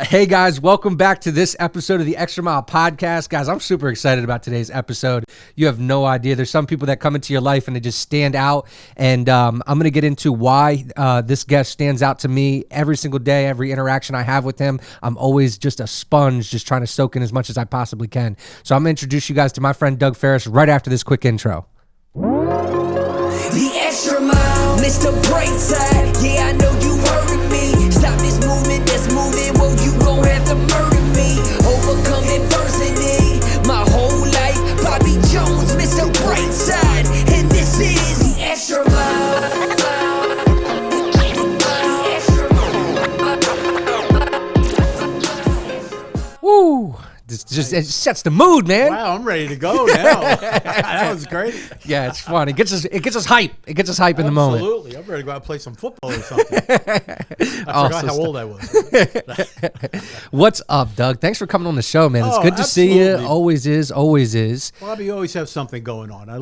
Hey guys, welcome back to this episode of the Xtra Mile Podcast. Guys, I'm super excited about today's episode. You have no idea. There's some people that come into your life and they just stand out. And I'm going to get into why this guest stands out to me every single day, every interaction I have with him. I'm always just a sponge, just trying to soak in as much as I possibly can. So I'm going to introduce you guys to my friend Doug Ferris right after this quick intro. The Xtra Mile, Mr. Brightside. Yeah, I know you heard me. Stop this movement that's moving. Well, you gon' have to murder me. Overcome adversity. My whole life, Bobby Jones, Mr. Brightside. And this is the Xtra Mile. Woo! It sets the mood, man. Wow, I'm ready to go now. That was great. Yeah, it's fun. It gets us hype. It gets us hype in the moment. Absolutely. I'm ready to go out and play some football or something. I forgot how old I was. What's up, Doug? Thanks for coming on the show, man. It's good to absolutely. see you. Always is. Always is. Bobby, you always have something going on. I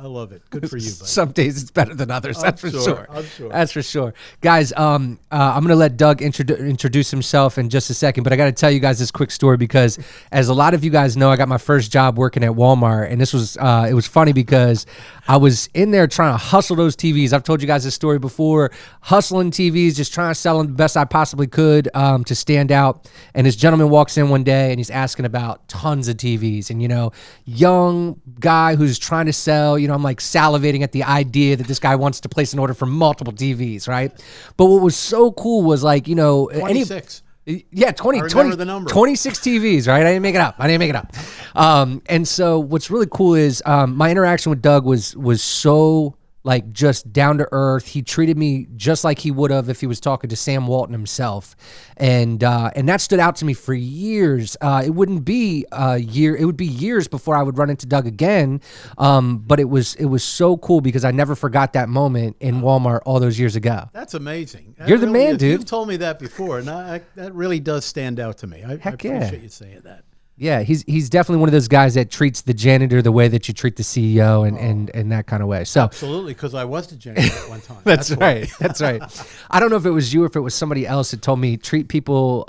love it. Good for you, buddy. Some days it's better than others. That's for sure. I'm sure. That's for sure. Guys, I'm going to let Doug introduce himself in just a second, but I got to tell you guys this quick story because as a lot of you guys know, I got my first job working at Walmart, and this was it was funny because I was in there trying to hustle those TVs. I've told you guys this story before, hustling TVs, just trying to sell them the best I possibly could to stand out. And this gentleman walks in one day and he's asking about tons of TVs, and young guy who's trying to sell, I'm like salivating at the idea that this guy wants to place an order for multiple TVs, right? But what was so cool was 26. Yeah, 26 TVs, right? I didn't make it up. And so what's really cool is my interaction with Doug was so just down to earth. He treated me just like he would have if he was talking to Sam Walton himself, and that stood out to me for years. It wouldn't be a year; it would be years before I would run into Doug again. But it was so cool because I never forgot that moment in Walmart all those years ago. That's amazing. You're the man, dude. You've told me that before, and that really does stand out to me. I appreciate you saying that. Yeah, he's definitely one of those guys that treats the janitor the way that you treat the CEO and that kind of way. So absolutely, because I was the janitor at one time. That's right. That's right. I don't know if it was you or if it was somebody else that told me treat people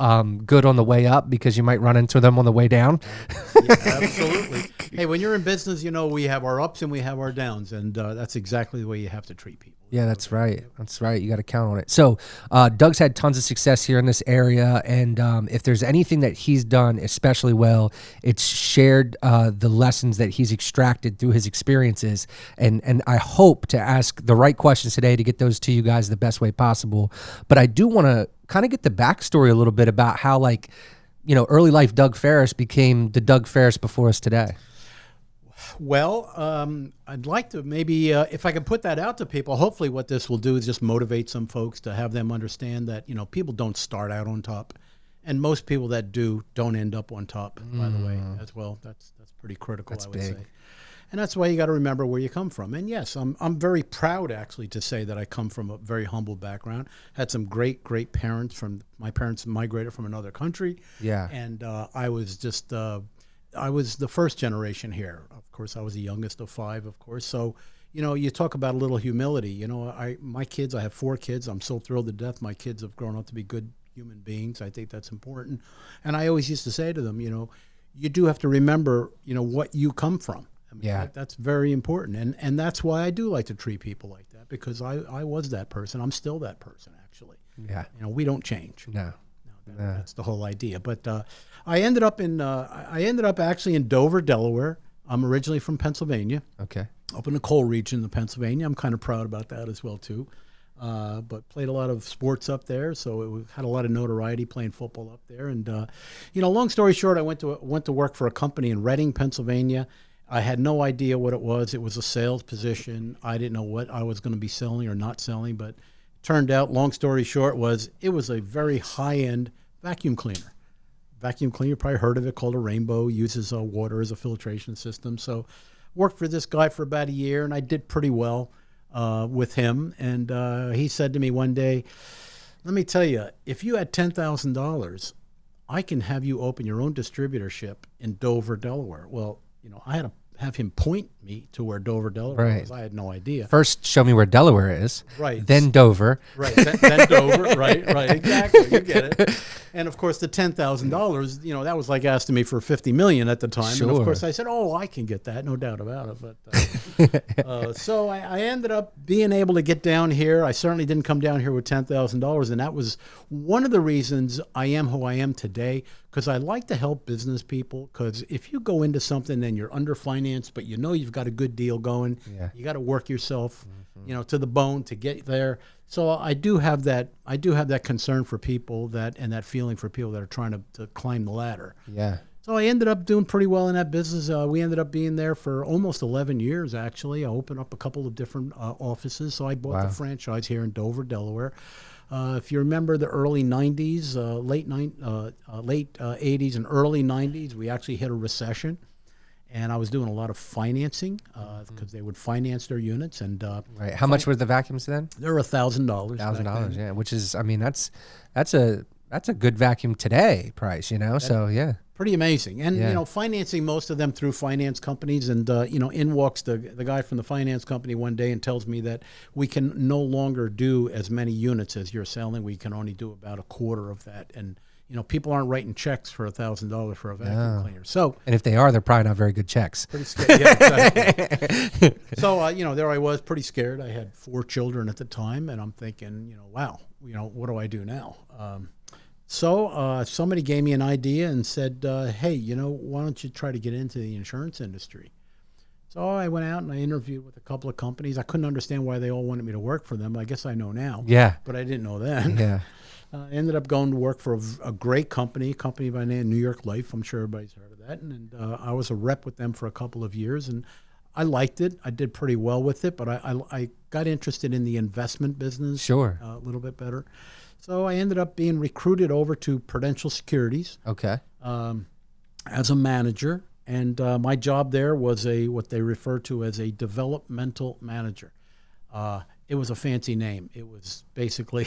good on the way up because you might run into them on the way down. Yeah, absolutely. Hey, when you're in business, we have our ups and we have our downs, and that's exactly the way you have to treat people. Yeah, that's right. That's right. You got to count on it. So Doug's had tons of success here in this area, and if there's anything that he's done especially well, it's shared the lessons that he's extracted through his experiences, and I hope to ask the right questions today to get those to you guys the best way possible. But I do want to kind of get the backstory a little bit about how, early life Doug Ferris became the Doug Ferris before us today. Well, I'd like to maybe, if I can put that out to people, hopefully what this will do is just motivate some folks to have them understand that, people don't start out on top. And most people that do don't end up on top, by the way, as well. That's pretty critical, I would say. And that's why you got to remember where you come from. And yes, I'm very proud, actually, to say that I come from a very humble background. Had some great parents. My parents migrated from another country. Yeah. And I was just... I was the first generation here. Of course, I was the youngest of 5, of course. So, you talk about a little humility. My kids, I have 4 kids. I'm so thrilled to death. My kids have grown up to be good human beings. I think that's important. And I always used to say to them, you do have to remember, what you come from. I mean, that's very important. And that's why I do like to treat people like that, because I was that person. I'm still that person, actually. Yeah. We don't change. No. That's the whole idea. But I ended up actually in Dover, Delaware. I'm originally from Pennsylvania. Okay. Up in the coal region of Pennsylvania. I'm kind of proud about that as well too. But played a lot of sports up there, so it had a lot of notoriety playing football up there. And long story short, I went to work for a company in Reading, Pennsylvania. I had no idea what it was. It was a sales position. I didn't know what I was going to be selling or not selling, but turned out, long story short, it was a very high-end vacuum cleaner. Vacuum cleaner, you probably heard of it, called a Rainbow, uses water as a filtration system. So worked for this guy for about a year, and I did pretty well with him. And he said to me one day, let me tell you, if you had $10,000, I can have you open your own distributorship in Dover, Delaware. Well, I had have him point me to where Dover, Delaware Right. was. I had no idea. First, show me where Delaware is. Right. Then Dover. Right. Then Dover. Right. Exactly. You get it. And of course, the $10,000, you know, that was like asking me for $50 million at the time. Sure. And of course, I said, "Oh, I can get that, no doubt about it." But so I ended up being able to get down here. I certainly didn't come down here with $10,000, and that was one of the reasons I am who I am today. Because I like to help business people. Because if you go into something and you're underfinanced, but you know you've got a good deal going, you got to work yourself, you know, to the bone to get there. So I do have that. I do have that concern for people and that feeling for people that are trying to climb the ladder. Yeah. So I ended up doing pretty well in that business. We ended up being there for almost 11 years, actually. I opened up a couple of different offices. So I bought the franchise here in Dover, Delaware. If you remember the early 90s, late 80s and early 90s, we actually hit a recession. And I was doing a lot of financing because they would finance their units. And Right. How much were the vacuums then? they were $1,000. $1,000. Yeah. Which is, I mean, that's a good vacuum today price, you know? So, yeah. Pretty amazing. And, you know, financing most of them through finance companies. And, you know, in walks the guy from the finance company one day and tells me that we can no longer do as many units as you're selling. We can only do about a quarter of that. And, you know, people aren't writing checks for $1,000 for a vacuum cleaner. So, And if they are, they're probably not very good checks. pretty scared. Yeah, exactly. So, you know, there I was pretty scared. I had 4 children at the time. And I'm thinking, you know, wow, you know, what do I do now? So somebody gave me an idea and said, hey, you know, why don't you try to get into the insurance industry? So I went out and I interviewed with a couple of companies. I couldn't understand why they all wanted me to work for them. I guess I know now. Yeah. But I didn't know then. Yeah. I ended up going to work for a great company by the name of New York Life. I'm sure everybody's heard of that. And I was a rep with them for a couple of years. And I liked it. I did pretty well with it. But I got interested in the investment business Sure. a little bit better. So I ended up being recruited over to Prudential Securities Okay. as a manager, and my job there was what they refer to as a developmental manager. It was a fancy name. It was basically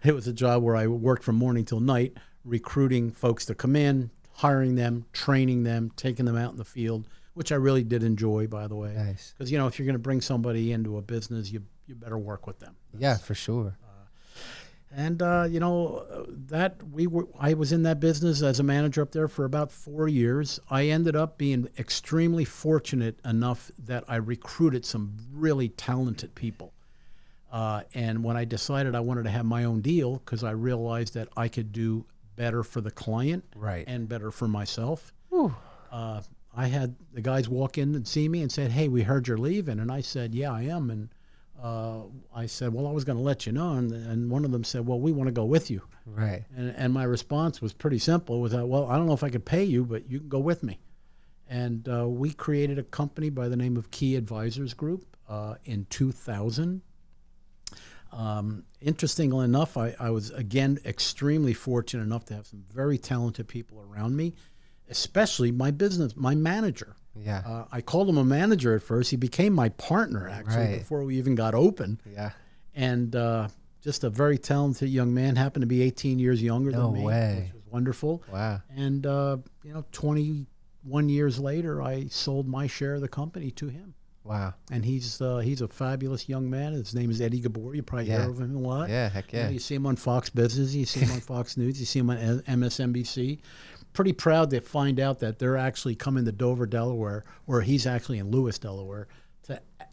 it was a job where I worked from morning till night, recruiting folks to come in, hiring them, training them, taking them out in the field, which I really did enjoy, by the way. Nice. Because you know, if you're going to bring somebody into a business, you better work with them. Yeah, for sure. And you know I was in that business as a manager up there for about 4 years. I ended up being extremely fortunate enough that I recruited some really talented people. And when I decided I wanted to have my own deal, because I realized that I could do better for the client Right. and better for myself, I had the guys walk in and see me and said, "Hey, we heard you're leaving," and I said, "Yeah, I am." And I said, "Well, I was going to let you know," and one of them said, "Well, we want to go with you." Right. And my response was pretty simple: was that, "Well, I don't know if I could pay you, but you can go with me." And we created a company by the name of Key Advisors Group in 2000. Interestingly enough, I was again extremely fortunate enough to have some very talented people around me, especially my manager. Yeah. I called him a manager at first. He became my partner, actually, Right. before we even got open. Yeah. And just a very talented young man, happened to be 18 years younger No than me, way. which was wonderful. Wow. And, you know, 21 years later, I sold my share of the company to him. Wow. And he's a fabulous young man. His name is Eddie Gabor. You probably hear of him a lot. Yeah, heck You yeah. know, you see him on Fox Business. You see him on Fox News. You see him on MSNBC. Pretty proud to find out that they're actually coming to Dover, Delaware, where he's actually in Lewis, Delaware,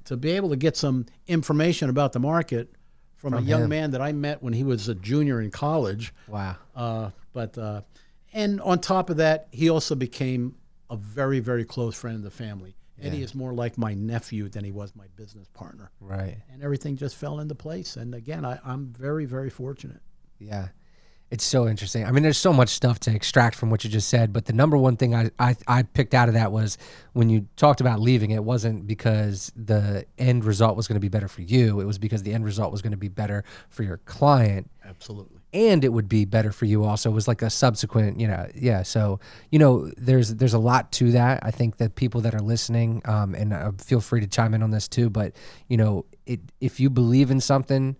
to be able to get some information about the market from a young him. man that I met when he was a junior in college. Wow. And on top of that, he also became a very, very close friend of the family. Eddie is more like my nephew than he was my business partner. Right. And everything just fell into place. And again, I'm very, very fortunate. Yeah. It's so interesting. I mean, there's so much stuff to extract from what you just said, but the number one thing I picked out of that was when you talked about leaving, it wasn't because the end result was going to be better for you. It was because the end result was going to be better for your client. Absolutely. And it would be better for you also. It was like a subsequent, yeah. So, there's a lot to that. I think that people that are listening, and feel free to chime in on this too, but, if you believe in something,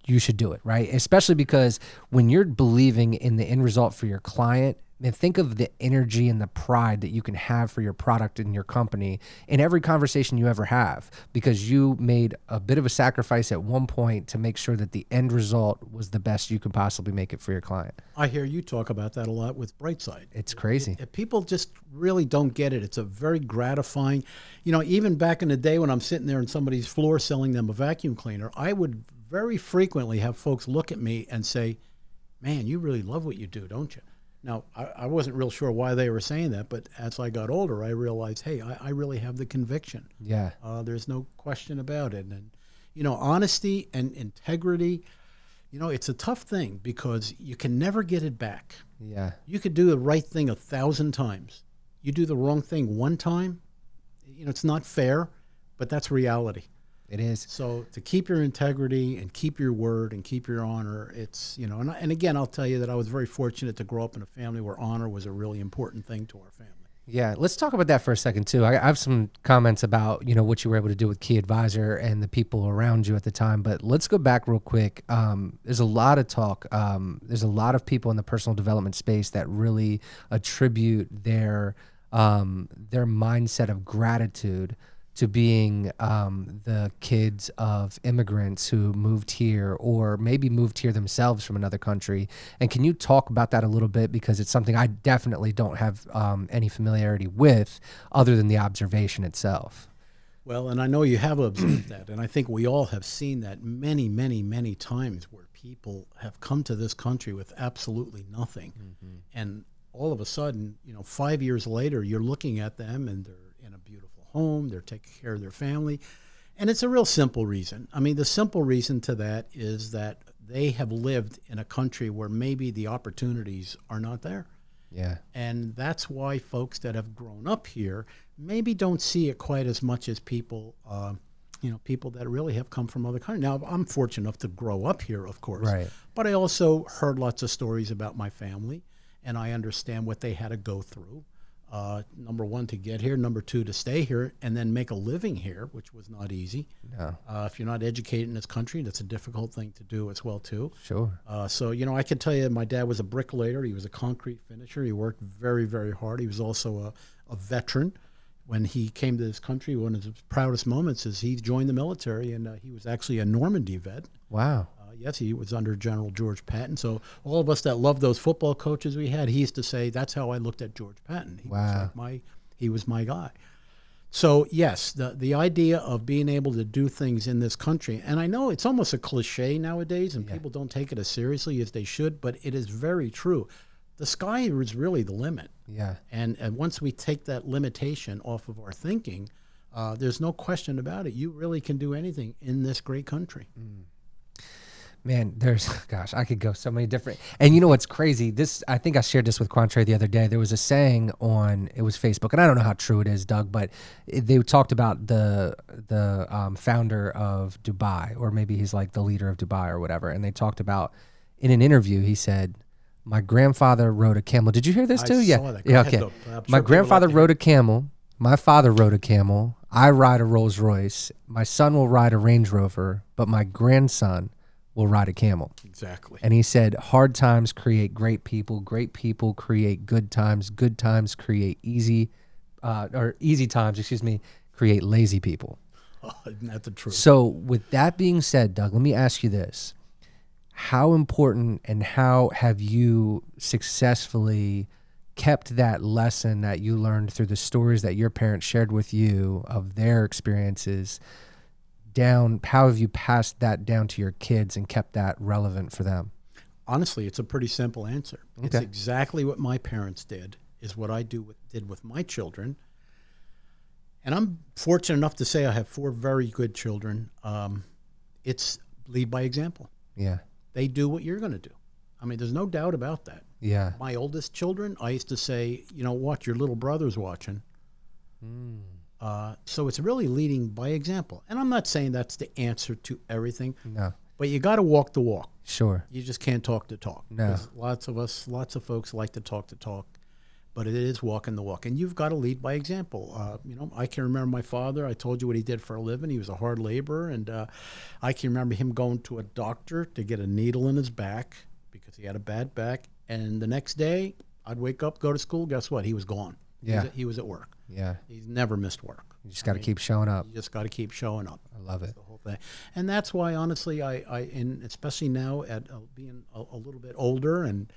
you should do it, right? Especially because when you're believing in the end result for your client, man, think of the energy and the pride that you can have for your product and your company in every conversation you ever have, because you made a bit of a sacrifice at one point to make sure that the end result was the best you can possibly make it for your client. I hear you talk about that a lot with Brightside. It's crazy. People just really don't get it. It's a very gratifying, even back in the day when I'm sitting there on somebody's floor selling them a vacuum cleaner, I would very frequently have folks look at me and say, man, you really love what you do, don't you? Now, I wasn't real sure why they were saying that, but as I got older, I realized, hey, I really have the conviction. Yeah. There's no question about it. And, honesty and integrity, it's a tough thing because you can never get it back. Yeah. You could do the right thing 1,000 times. You do the wrong thing one time, it's not fair, but that's reality. It is. So to keep your integrity and keep your word and keep your honor, it's, and again, I'll tell you that I was very fortunate to grow up in a family where honor was a really important thing to our family. Yeah, let's talk about that for a second too. I have some comments about, what you were able to do with Key Advisor and the people around you at the time, but let's go back real quick. There's a lot of talk. There's a lot of people in the personal development space that really attribute their mindset of gratitude to being the kids of immigrants who moved here or maybe moved here themselves from another country. And can you talk about that a little bit? Because it's something I definitely don't have any familiarity with other than the observation itself. Well, and I know you have observed that, and I think we all have seen that many, many, many times where people have come to this country with absolutely nothing. Mm-hmm. And all of a sudden, 5 years later, you're looking at them and they're in a beautiful home, they're taking care of their family, and it's a real simple reason. I mean, the simple reason to that is that they have lived in a country where maybe the opportunities are not there. Yeah. And that's why folks that have grown up here maybe don't see it quite as much as people, people that really have come from other countries. Now, I'm fortunate enough to grow up here, of course, right, but I also heard lots of stories about my family, and I understand what they had to go through. Number one, to get here. Number two, to stay here and then make a living here, which was not easy. No. If you're not educated in this country, that's a difficult thing to do as well, too. Sure. So, I can tell you my dad was a bricklayer. He was a concrete finisher. He worked very, very hard. He was also a veteran. When he came to this country, one of his proudest moments is he joined the military, and he was actually a Normandy vet. Wow. Yes, he was under General George Patton. So all of us that love those football coaches we had, he used to say, that's how I looked at George Patton. He was my guy. So yes, the idea of being able to do things in this country, and I know it's almost a cliche nowadays, and people don't take it as seriously as they should, but it is very true. The sky is really the limit. Yeah. And once we take that limitation off of our thinking, there's no question about it. You really can do anything in this great country. Mm. Man, I could go so many different, and you know what's crazy? I think I shared this with Quantre the other day. There was a saying it was Facebook, and I don't know how true it is, Doug, but they talked about the founder of Dubai, or maybe he's like the leader of Dubai or whatever, and they talked about, in an interview, he said, my grandfather rode a camel. Did you hear this too? I Yeah. saw that. Yeah, okay. My grandfather rode a camel. My father rode a camel. I ride a Rolls Royce. My son will ride a Range Rover, but my grandson will ride a camel. Exactly. And he said, hard times create great people create good times create easy times, create lazy people. Oh, isn't that the truth? So with that being said, Doug, let me ask you this. How important and how have you successfully kept that lesson that you learned through the stories that your parents shared with you of their experiences down? How have you passed that down to your kids and kept that relevant for them? Honestly, it's a pretty simple answer. Okay. It's exactly what my parents did, is what I did with my children. And I'm fortunate enough to say I have 4 very good children. It's lead by example. Yeah. They do what you're going to do. I mean, there's no doubt about that. Yeah. My oldest children, I used to say, what, your little brother's watching. So it's really leading by example. And I'm not saying that's the answer to everything. No. But you got to walk the walk. Sure. You just can't talk the talk. No. Lots of folks like to talk the talk, but it is walking the walk. And you've got to lead by example. I can remember my father. I told you what he did for a living. He was a hard laborer. And I can remember him going to a doctor to get a needle in his back because he had a bad back. And the next day, I'd wake up, go to school. Guess what? He was gone. Yeah. He was at work. Yeah. He's never missed work. You just got to keep showing up. You just got to keep showing up. I love it. The whole thing. And that's why, honestly, and especially now at being a little bit older and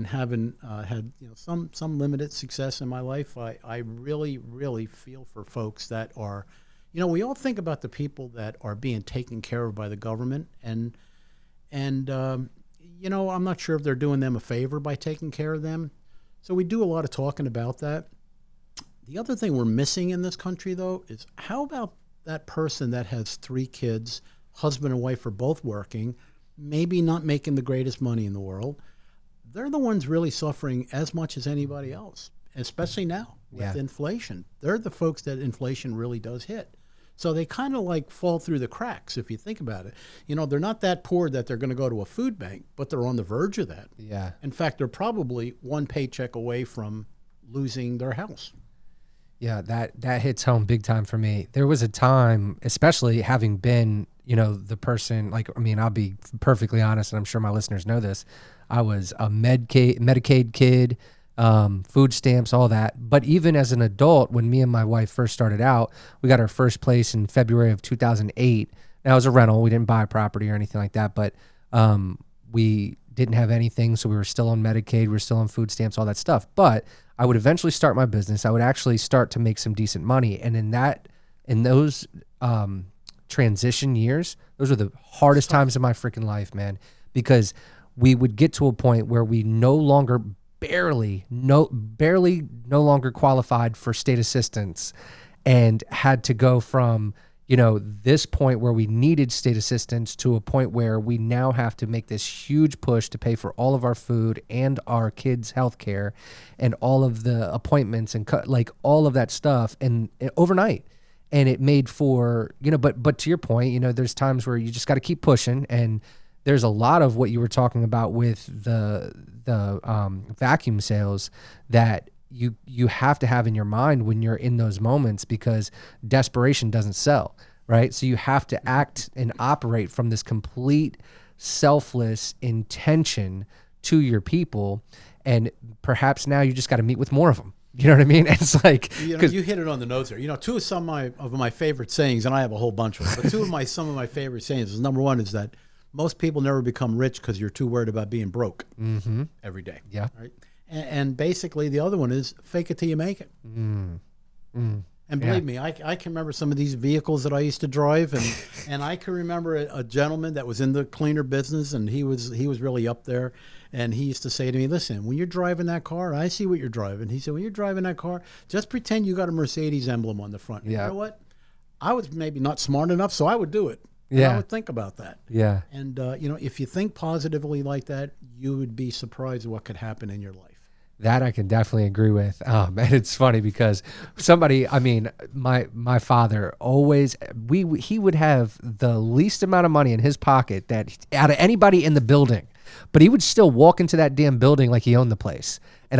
having had some limited success in my life, I really, really feel for folks that are, we all think about the people that are being taken care of by the government, and I'm not sure if they're doing them a favor by taking care of them. So we do a lot of talking about that. The other thing we're missing in this country, though, is how about that person that has 3 kids, husband and wife are both working, maybe not making the greatest money in the world. They're the ones really suffering as much as anybody else, especially now with inflation. They're the folks that inflation really does hit. So they kind of like fall through the cracks if you think about it. They're not that poor that they're going to go to a food bank, but they're on the verge of that. Yeah. In fact, they're probably one paycheck away from losing their house. Yeah, that hits home big time for me. There was a time, especially having been, the person, I'll be perfectly honest, and I'm sure my listeners know this. I was a Medicaid kid, food stamps, all that. But even as an adult, when me and my wife first started out, we got our first place in February of 2008. Now, it was a rental. We didn't buy a property or anything like that, but we didn't have anything, so we were still on Medicaid, we were still on food stamps, all that stuff. But I would eventually start my business. I would actually start to make some decent money. And in those transition years, those were the hardest times of my freaking life, man, because we would get to a point where we barely no longer qualified for state assistance and had to go from this point where we needed state assistance to a point where we now have to make this huge push to pay for all of our food and our kids' health care and all of the appointments and all of that stuff and overnight. And it made for, but to your point, there's times where you just got to keep pushing. And there's a lot of what you were talking about with the vacuum sales that you have to have in your mind when you're in those moments, because desperation doesn't sell, right? So you have to act and operate from this complete selfless intention to your people. And perhaps now you just got to meet with more of them. You know what I mean? It's like, you hit it on the nose there. Two of my favorite sayings, and I have a whole bunch of them, but some of my favorite sayings is, number one is that most people never become rich because you're too worried about being broke every day. Yeah. Right. And basically the other one is fake it till you make it. And believe me, I can remember some of these vehicles that I used to drive, and I can remember a gentleman that was in the cleaner business, and he was really up there, and he used to say to me, listen, when you're driving that car, I see what you're driving. He said, when you're driving that car, just pretend you got a Mercedes emblem on the front. Yeah. You know what? I was maybe not smart enough, so I would do it. Yeah. I would think about that. Yeah. And, if you think positively like that, you would be surprised at what could happen in your life. That I can definitely agree with. And it's funny because my father always, he would have the least amount of money in his pocket that out of anybody in the building, but he would still walk into that damn building like he owned the place. And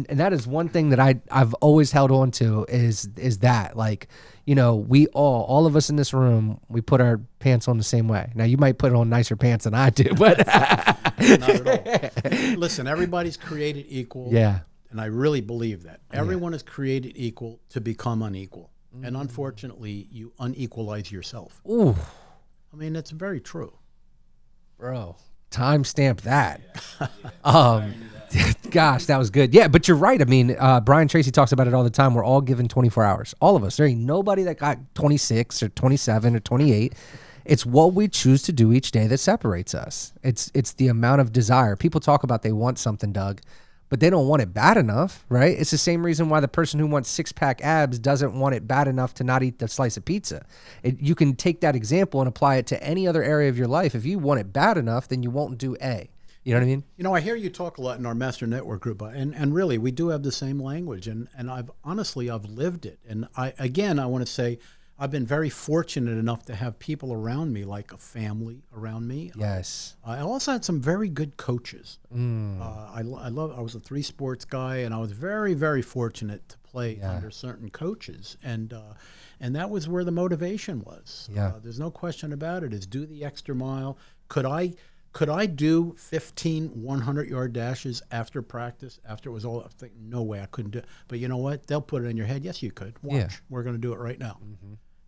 that is one thing that I've always held on to is that, like, we all of us in this room, we put our pants on the same way. Now you might put on nicer pants than I do, but not at all. Listen, everybody's created equal. Yeah. And I really believe that. Everyone is created equal to become unequal. And unfortunately, you unequalize yourself. Ooh. I mean, it's very true. Bro, timestamp that. Gosh, that was good. Yeah, but you're right. I mean, Brian Tracy talks about it all the time. We're all given 24 hours. All of us. There ain't nobody that got 26 or 27 or 28. It's what we choose to do each day that separates us. It's the amount of desire. People talk about they want something, Doug, but they don't want it bad enough, right? It's the same reason why the person who wants six-pack abs doesn't want it bad enough to not eat the slice of pizza. You can take that example and apply it to any other area of your life. If you want it bad enough, then you won't do A. You know what I mean? I hear you talk a lot in our Master Network group, and really, we do have the same language, and I've lived it. And I want to say, I've been very fortunate enough to have people around me, like a family around me. Yes. I also had some very good coaches. I was a 3 sports guy, and I was very, very fortunate to play under certain coaches, and that was where the motivation was. Yeah. There's no question about it. Is do the extra mile. Could I Could I do 15 100-yard dashes after practice, after it was all up? No way, I couldn't do it. But you know what? They'll put it in your head. Yes, you could. Watch. Yeah. We're going to do it right now.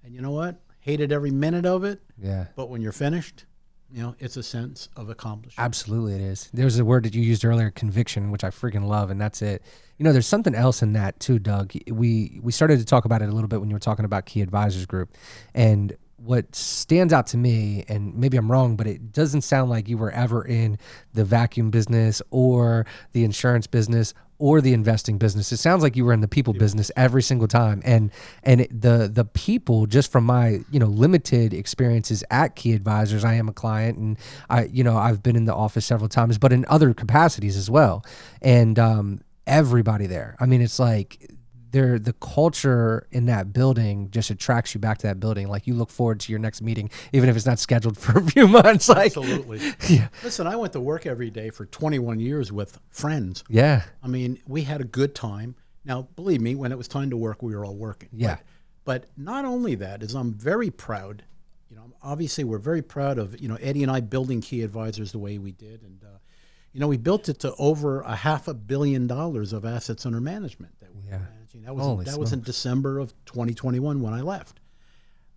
And you know what? Hated every minute of it. Yeah. But when you're finished, it's a sense of accomplishment. Absolutely, it is. There's a word that you used earlier, conviction, which I freaking love, and that's it. There's something else in that too, Doug. We started to talk about it a little bit when you were talking about Key Advisors Group, and what stands out to me, and maybe I'm wrong, but it doesn't sound like you were ever in the vacuum business or the insurance business or the investing business. It sounds like you were in the people business every single time. And the people, just from my limited experiences at Key Advisors, I am a client, and I've been in the office several times, but in other capacities as well. And everybody there, I mean, it's like the culture in that building just attracts you back to that building. Like, you look forward to your next meeting, even if it's not scheduled for a few months. Like, absolutely. Yeah. Listen, I went to work every day for 21 years with friends. Yeah. I mean, we had a good time. Now, believe me, when it was time to work, we were all working. Yeah. But not only that, is I'm very proud. Obviously, we're very proud of, Eddie and I building Key Advisors the way we did. And, we built it to over $500 million of assets under management that we were managing. That was in December of 2021 when I left.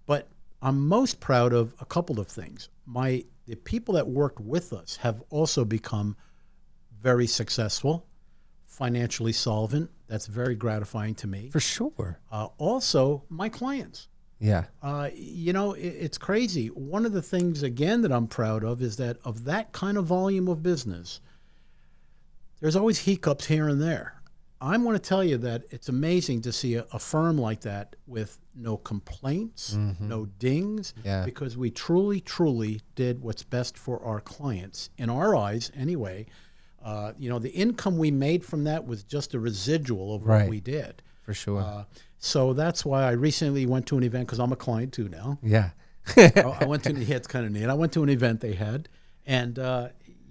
But I'm most proud of a couple of things. The people that worked with us have also become very successful, financially solvent. That's very gratifying to me. For sure. Also, my clients. Yeah. It's crazy. One of the things, again, that I'm proud of is that of that kind of volume of business, there's always hiccups here and there. I want to tell you that it's amazing to see a firm like that with no complaints, no dings, because we truly, truly did what's best for our clients, in our eyes anyway. The income we made from that was just a residual of what we did. For sure. So that's why I recently went to an event, because I'm a client too now. Yeah. I went to, it's kind of neat. I went to an event they had, and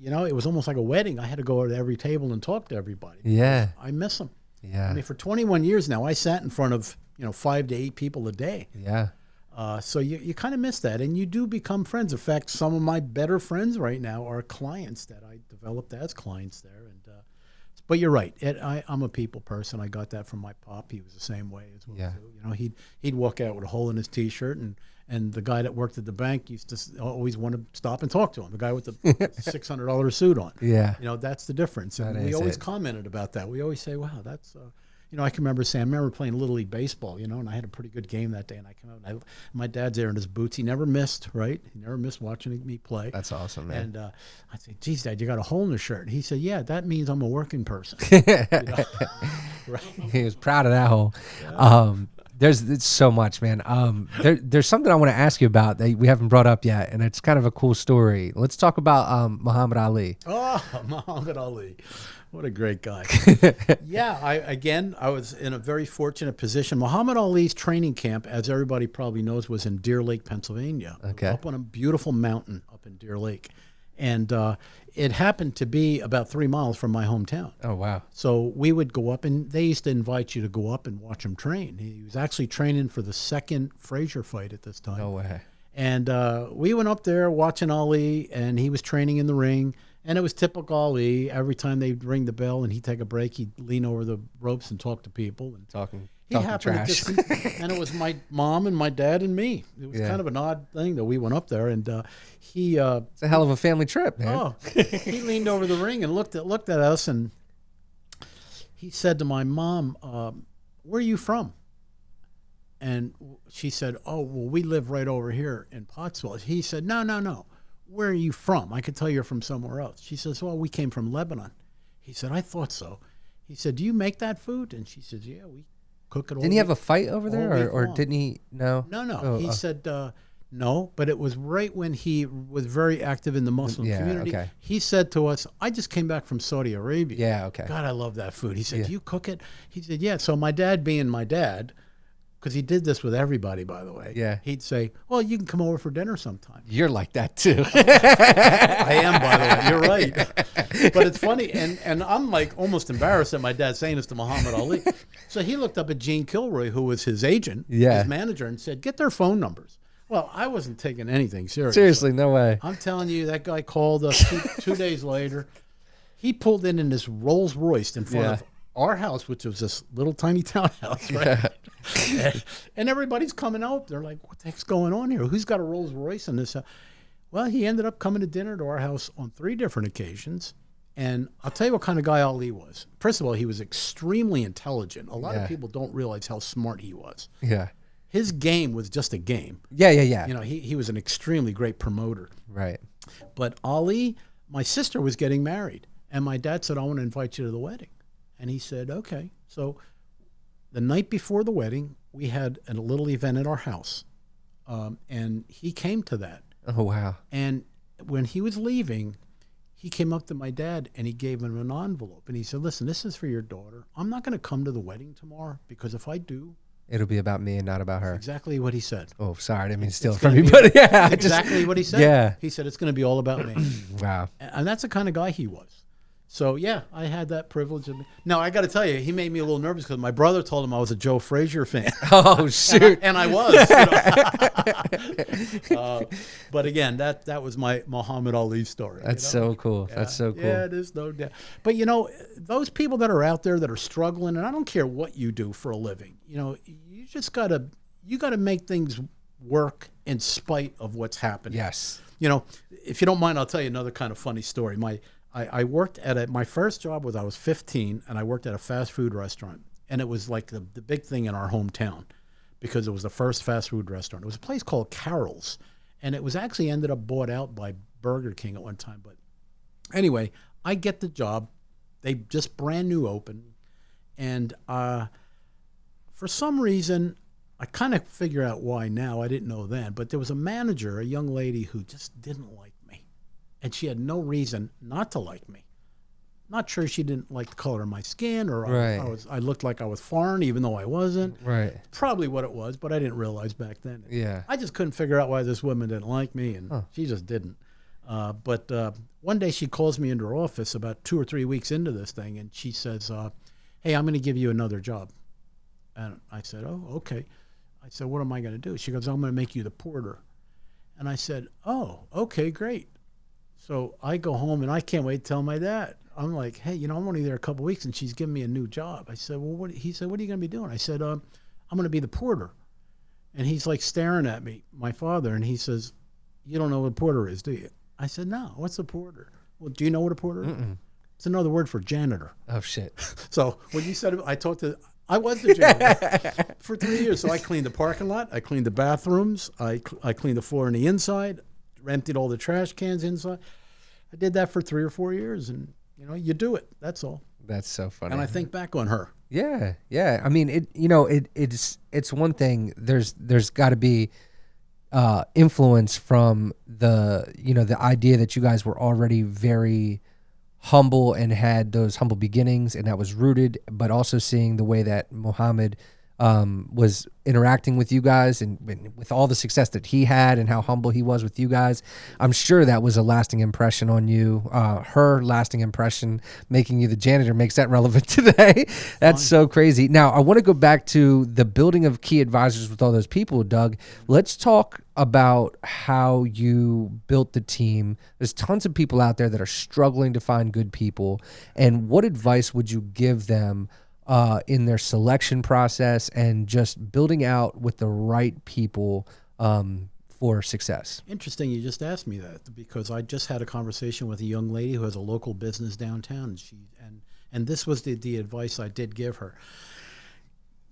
it was almost like a wedding. I had to go to every table and talk to everybody. Yeah. I miss them. Yeah. I mean, for 21 years now, I sat in front of 5 to 8 people a day. Yeah. So you kind of miss that, and you do become friends. In fact, some of my better friends right now are clients that I developed as clients there. And but you're right. I'm a people person. I got that from my pop. He was the same way as well. Yeah. Too. He'd walk out with a hole in his T-shirt, and the guy that worked at the bank used to always want to stop and talk to him. The guy with the $600 suit on. Yeah. That's the difference. And we always commented about that. We always say, wow, that's I can remember saying, I remember playing Little League Baseball, and I had a pretty good game that day. And I came out, and my dad's there in his boots. He never missed, right? He never missed watching me play. That's awesome, man. And I said, geez, Dad, you got a hole in the shirt. He said, yeah, that means I'm a working person. Right? He was proud of that hole. Yeah. There's so much, man. There's something I want to ask you about that we haven't brought up yet, and it's kind of a cool story. Let's talk about Muhammad Ali. Oh, Muhammad Ali. What a great guy. Yeah, I was in a very fortunate position. Muhammad Ali's training camp, as everybody probably knows, was in Deer Lake, Pennsylvania. Okay. Up on a beautiful mountain up in Deer Lake. And it happened to be about 3 miles from my hometown. Oh, wow. So we would go up, and they used to invite you to go up and watch him train. He was actually training for the second Frazier fight at this time. No way. And we went up there watching Ali, and he was training in the ring. And it was typical Ali. Every time they'd ring the bell and he'd take a break, he'd lean over the ropes and talk to people. And talking trash. And it was my mom and my dad and me. It was kind of an odd thing that we went up there. And he... it's a hell of a family trip, man. Oh, he leaned over the ring and looked at us, and he said to my mom, where are you from? And she said, oh, well, we live right over here in Pottsville. He said, no. Where are you from? I could tell you're from somewhere else. She says, well, we came from Lebanon. He said, I thought so. He said, do you make that food? And she says, yeah, we cook it all. Didn't he have a fight over there, or didn't he? No. No. Oh, he said, no, but it was right when he was very active in the Muslim community. Okay. He said to us, I just came back from Saudi Arabia. Yeah, okay. God, I love that food. He said, do you cook it? He said, yeah. So my dad, being my dad, because he did this with everybody, by the way. Yeah. He'd say, well, you can come over for dinner sometime. You're like that, too. I am, by the way. You're right. But it's funny, and I'm like almost embarrassed that my dad's saying this to Muhammad Ali. So he looked up at Gene Kilroy, who was his agent, his manager, and said, get their phone numbers. Well, I wasn't taking anything Seriously, no way. I'm telling you, that guy called us 2 days later. He pulled in this Rolls Royce in front of our house, which was this little tiny townhouse, right? Yeah. And everybody's coming out. They're like, what the heck's going on here? Who's got a Rolls Royce in this house? Well, he ended up coming to dinner to our house on 3 different occasions. And I'll tell you what kind of guy Ali was. First of all, he was extremely intelligent. A lot of people don't realize how smart he was. Yeah. His game was just a game. Yeah. You know, he was an extremely great promoter. Right. But Ali, my sister was getting married. And my dad said, I want to invite you to the wedding. And he said, okay. So the night before the wedding, we had a little event at our house. And he came to that. Oh, wow. And when he was leaving, he came up to my dad and he gave him an envelope. And he said, listen, this is for your daughter. I'm not going to come to the wedding tomorrow because if I do, it'll be about me and not about her. Exactly what he said. Oh, sorry. I didn't mean to steal it from you. But yeah. Exactly what he said. Yeah. He said, it's going to be all about me. Wow. And that's the kind of guy he was. So, yeah, I had that privilege. Now, I got to tell you, he made me a little nervous because my brother told him I was a Joe Frazier fan. Oh, shoot. and I was. You know? But, again, that was my Muhammad Ali story. That's so cool. Yeah. That's so cool. Yeah, it is, no doubt. But, you know, those people that are out there that are struggling, and I don't care what you do for a living, you know, you just got to make things work in spite of what's happening. Yes. You know, if you don't mind, I'll tell you another kind of funny story. I worked at my first job was I was 15, and I worked at a fast food restaurant. And it was like the big thing in our hometown because it was the first fast food restaurant. It was a place called Carol's. And it was actually ended up bought out by Burger King at one time. But anyway, I get the job. They just brand new open. And for some reason, I kind of figure out why now. I didn't know then. But there was a manager, a young lady, who just didn't like me. And she had no reason not to like me. Not sure she didn't like the color of my skin or I looked like I was foreign even though I wasn't. Right. Probably what it was, but I didn't realize back then. Yeah. I just couldn't figure out why this woman didn't like me, and she just didn't. But one day she calls me into her office about 2 or 3 weeks into this thing, and she says, hey, I'm going to give you another job. And I said, oh, okay. I said, what am I going to do? She goes, I'm going to make you the porter. And I said, oh, okay, great. So I go home, and I can't wait to tell my dad. I'm like, hey, you know, I'm only there a couple of weeks, and she's giving me a new job. I said, well, he said, what are you going to be doing? I said, I'm going to be the porter. And he's like staring at me, my father, and he says, you don't know what a porter is, do you? I said, no, what's a porter? Well, do you know what a porter is? It's another word for janitor. Oh, shit. So when you said it, I was the janitor for 3 years. So I cleaned the parking lot. I cleaned the bathrooms. I cleaned the floor on the inside, emptied all the trash cans inside. I did that for 3 or 4 years, and you know, you do it. That's all. That's so funny. And I think back on her. Yeah, yeah. I mean, it's one thing. There's got to be influence from the idea that you guys were already very humble and had those humble beginnings, and that was rooted, but also seeing the way that Muhammad was interacting with you guys and with all the success that he had and how humble he was with you guys. I'm sure that was a lasting impression on you. Her lasting impression making you the janitor makes that relevant today. That's so crazy. Now, I want to go back to the building of key advisors with all those people, Doug. Let's talk about how you built the team. There's tons of people out there that are struggling to find good people. And what advice would you give them in their selection process and just building out with the right people for success? Interesting you just asked me that, because I just had a conversation with a young lady who has a local business downtown, and this was the advice I did give her.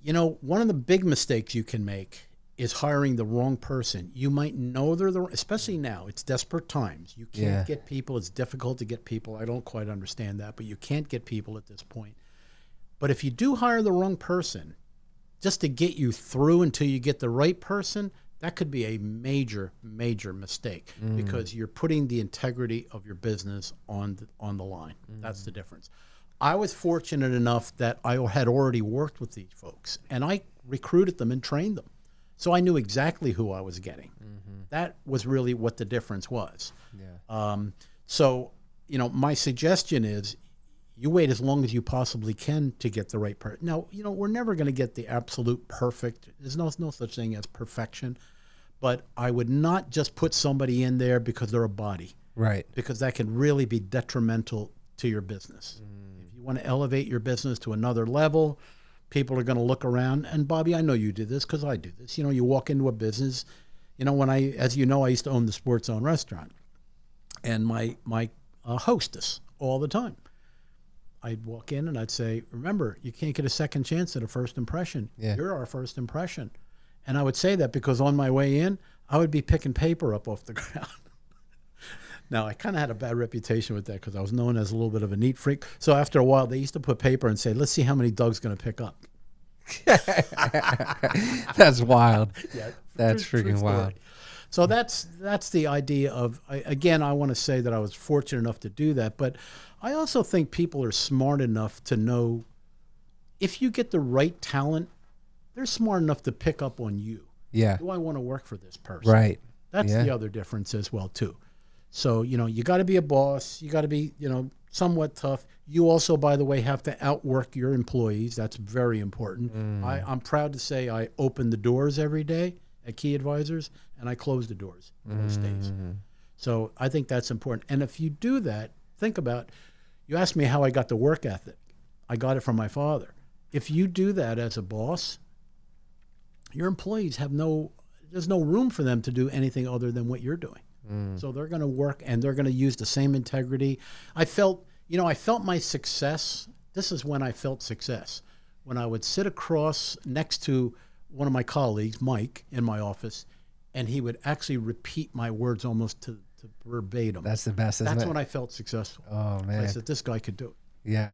You know, one of the big mistakes you can make is hiring the wrong person. You might know they're especially now, it's desperate times. You can't get people. It's difficult to get people. I don't quite understand that, but you can't get people at this point. But if you do hire the wrong person, just to get you through until you get the right person, that could be a major, major mistake, because you're putting the integrity of your business on the line. That's the difference. I was fortunate enough that I had already worked with these folks, and I recruited them and trained them. So I knew exactly who I was getting. That was really what the difference was. So, you know, my suggestion is, you wait as long as you possibly can to get the right person. Now, you know, we're never going to get the absolute perfect. There's no such thing as perfection. but I would not just put somebody in there because they're a body. Right. Because that can really be detrimental to your business. If you want to elevate your business to another level, people are going to look around. And Bobby, I know you do this because I do this. You know, you walk into a business. You know, as you know, I used to own the Sports Zone restaurant, and my hostess all the time. I'd walk in and I'd say, remember, you can't get a second chance at a first impression. Yeah. You're our first impression. And I would say that because on my way in, I would be picking paper up off the ground. Now, I kind of had a bad reputation with that because I was known as a little bit of a neat freak. So after a while, they used to put paper and say, let's see how many Doug's going to pick up. That's wild. Yeah, That's freaking wild. So that's the idea of, again, I want to say that I was fortunate enough to do that, but I also think people are smart enough to know if you get the right talent, they're smart enough to pick up on you. Yeah. Do I want to work for this person? Right. That's the other difference as well, too. So, you know, you got to be a boss. You got to be, you know, somewhat tough. You also, by the way, have to outwork your employees. That's very important. I'm proud to say I open the doors every day at Key Advisors, and I close the doors most days. So I think that's important. And if you do that, think about, you asked me how I got the work ethic. I got it from my father. If you do that as a boss, your employees there's no room for them to do anything other than what you're doing. So they're going to work and they're going to use the same integrity. I felt my success. This is when I felt success. When I would sit across next to one of my colleagues, Mike, in my office, and he would actually repeat my words almost to verbatim. That's the best, isn't it? That's when I felt successful. Oh, man. I said, this guy could do it. Yeah.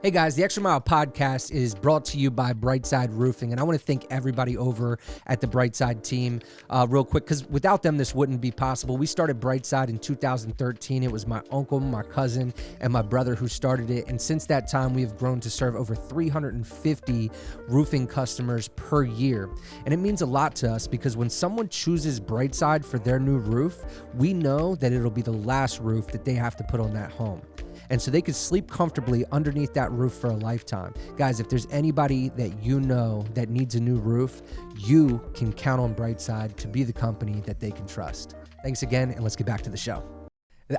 Hey guys, the Xtra Mile Podcast is brought to you by Brightside Roofing, and I want to thank everybody over at the Brightside team real quick, because without them, this wouldn't be possible. We started Brightside in 2013. It was my uncle, my cousin, and my brother who started it, and since that time, we have grown to serve over 350 roofing customers per year, and it means a lot to us because when someone chooses Brightside for their new roof, we know that it'll be the last roof that they have to put on that home. And so they could sleep comfortably underneath that roof for a lifetime. Guys, if there's anybody that you know that needs a new roof, you can count on Brightside to be the company that they can trust. Thanks again, and let's get back to the show.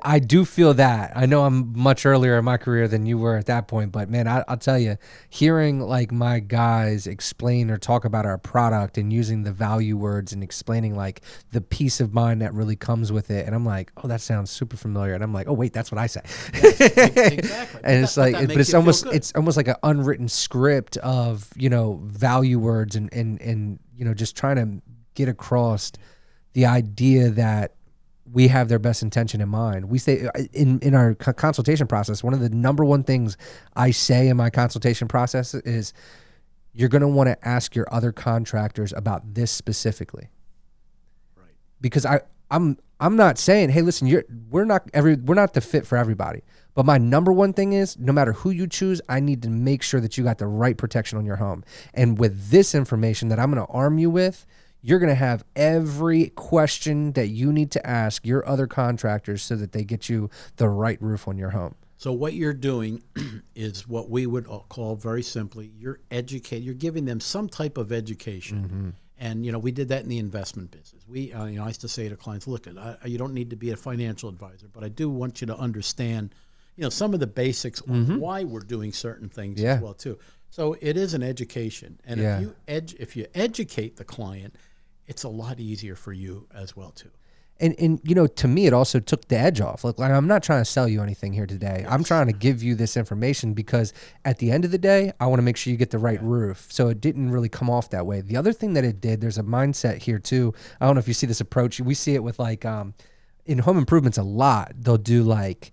I do feel that. I know I'm much earlier in my career than you were at that point, but man, I'll tell you, hearing like my guys explain or talk about our product and using the value words and explaining like the peace of mind that really comes with it, and I'm like, oh, that sounds super familiar, and I'm like, oh wait, that's what I say. Yes, exactly. And it's like, but it's almost like an unwritten script of, you know, value words and you know, just trying to get across the idea that we have their best intention in mind. We say in our consultation process, one of the number one things I say in my consultation process is you're going to want to ask your other contractors about this specifically. Right. Because I'm not saying, hey, listen, we're not the fit for everybody. But my number one thing is, no matter who you choose, I need to make sure that you got the right protection on your home. And with this information that I'm going to arm you with, you're going to have every question that you need to ask your other contractors so that they get you the right roof on your home. So what you're doing is what we would call very simply, you're giving them some type of education. And, you know, we did that in the investment business. I used to say to clients, look, you don't need to be a financial advisor, but I do want you to understand, you know, some of the basics on why we're doing certain things as well, too. So it is an education. And if you educate the client, it's a lot easier for you as well, too. And you know, to me, it also took the edge off. Like I'm not trying to sell you anything here today. Yes. I'm trying to give you this information because at the end of the day, I want to make sure you get the right roof. So it didn't really come off that way. The other thing that it did, there's a mindset here too. I don't know if you see this approach. We see it with like in home improvements a lot. They'll do like,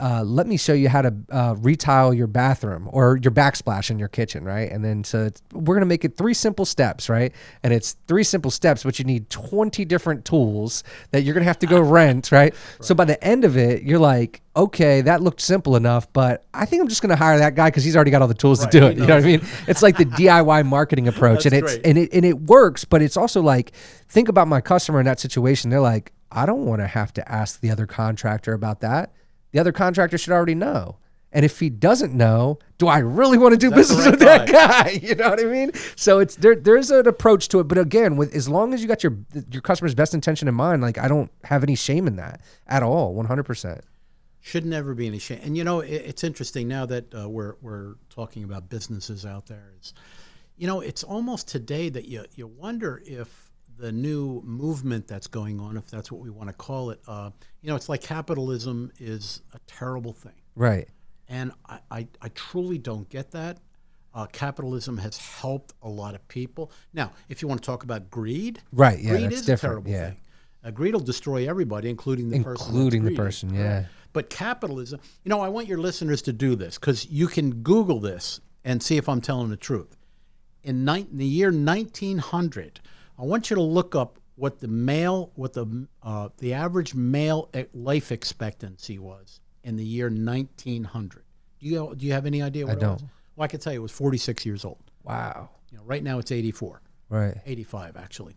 let me show you how to retile your bathroom or your backsplash in your kitchen, right? And then we're going to make it 3 simple steps, right? And it's 3 simple steps, but you need 20 different tools that you're going to have to go rent, right? So by the end of it, you're like, okay, that looked simple enough, but I think I'm just going to hire that guy because he's already got all the tools to do it. You know what I mean? It's like the DIY marketing approach, and it works, but it's also like, think about my customer in that situation. They're like, I don't want to have to ask the other contractor about that. The other contractor should already know. And if he doesn't know, do I really want to do That's the business right with that guy? You know what I mean? So it's there's an approach to it. But again, with as long as you got your customer's best intention in mind, like I don't have any shame in that at all. 100%. Should never be any shame. And you know, it's interesting now that we're talking about businesses out there. It's, you know, it's almost today that you wonder if the new movement that's going on, if that's what we want to call it, you know, it's like capitalism is a terrible thing. Right. And I truly don't get that. Capitalism has helped a lot of people. Now, if you want to talk about greed, Right. Yeah. greed That's is different. a terrible thing. Greed will destroy everybody, including the person. Including that's the greedy. person. Yeah. But capitalism, you know, I want your listeners to do this because you can Google this and see if I'm telling the truth. In the year 1900, I want you to look up what the average male life expectancy was in the year 1900. Do you have any idea what it was? Well, I can tell you it was 46 years old. Wow. You know, right now it's 84. Right. 85 actually.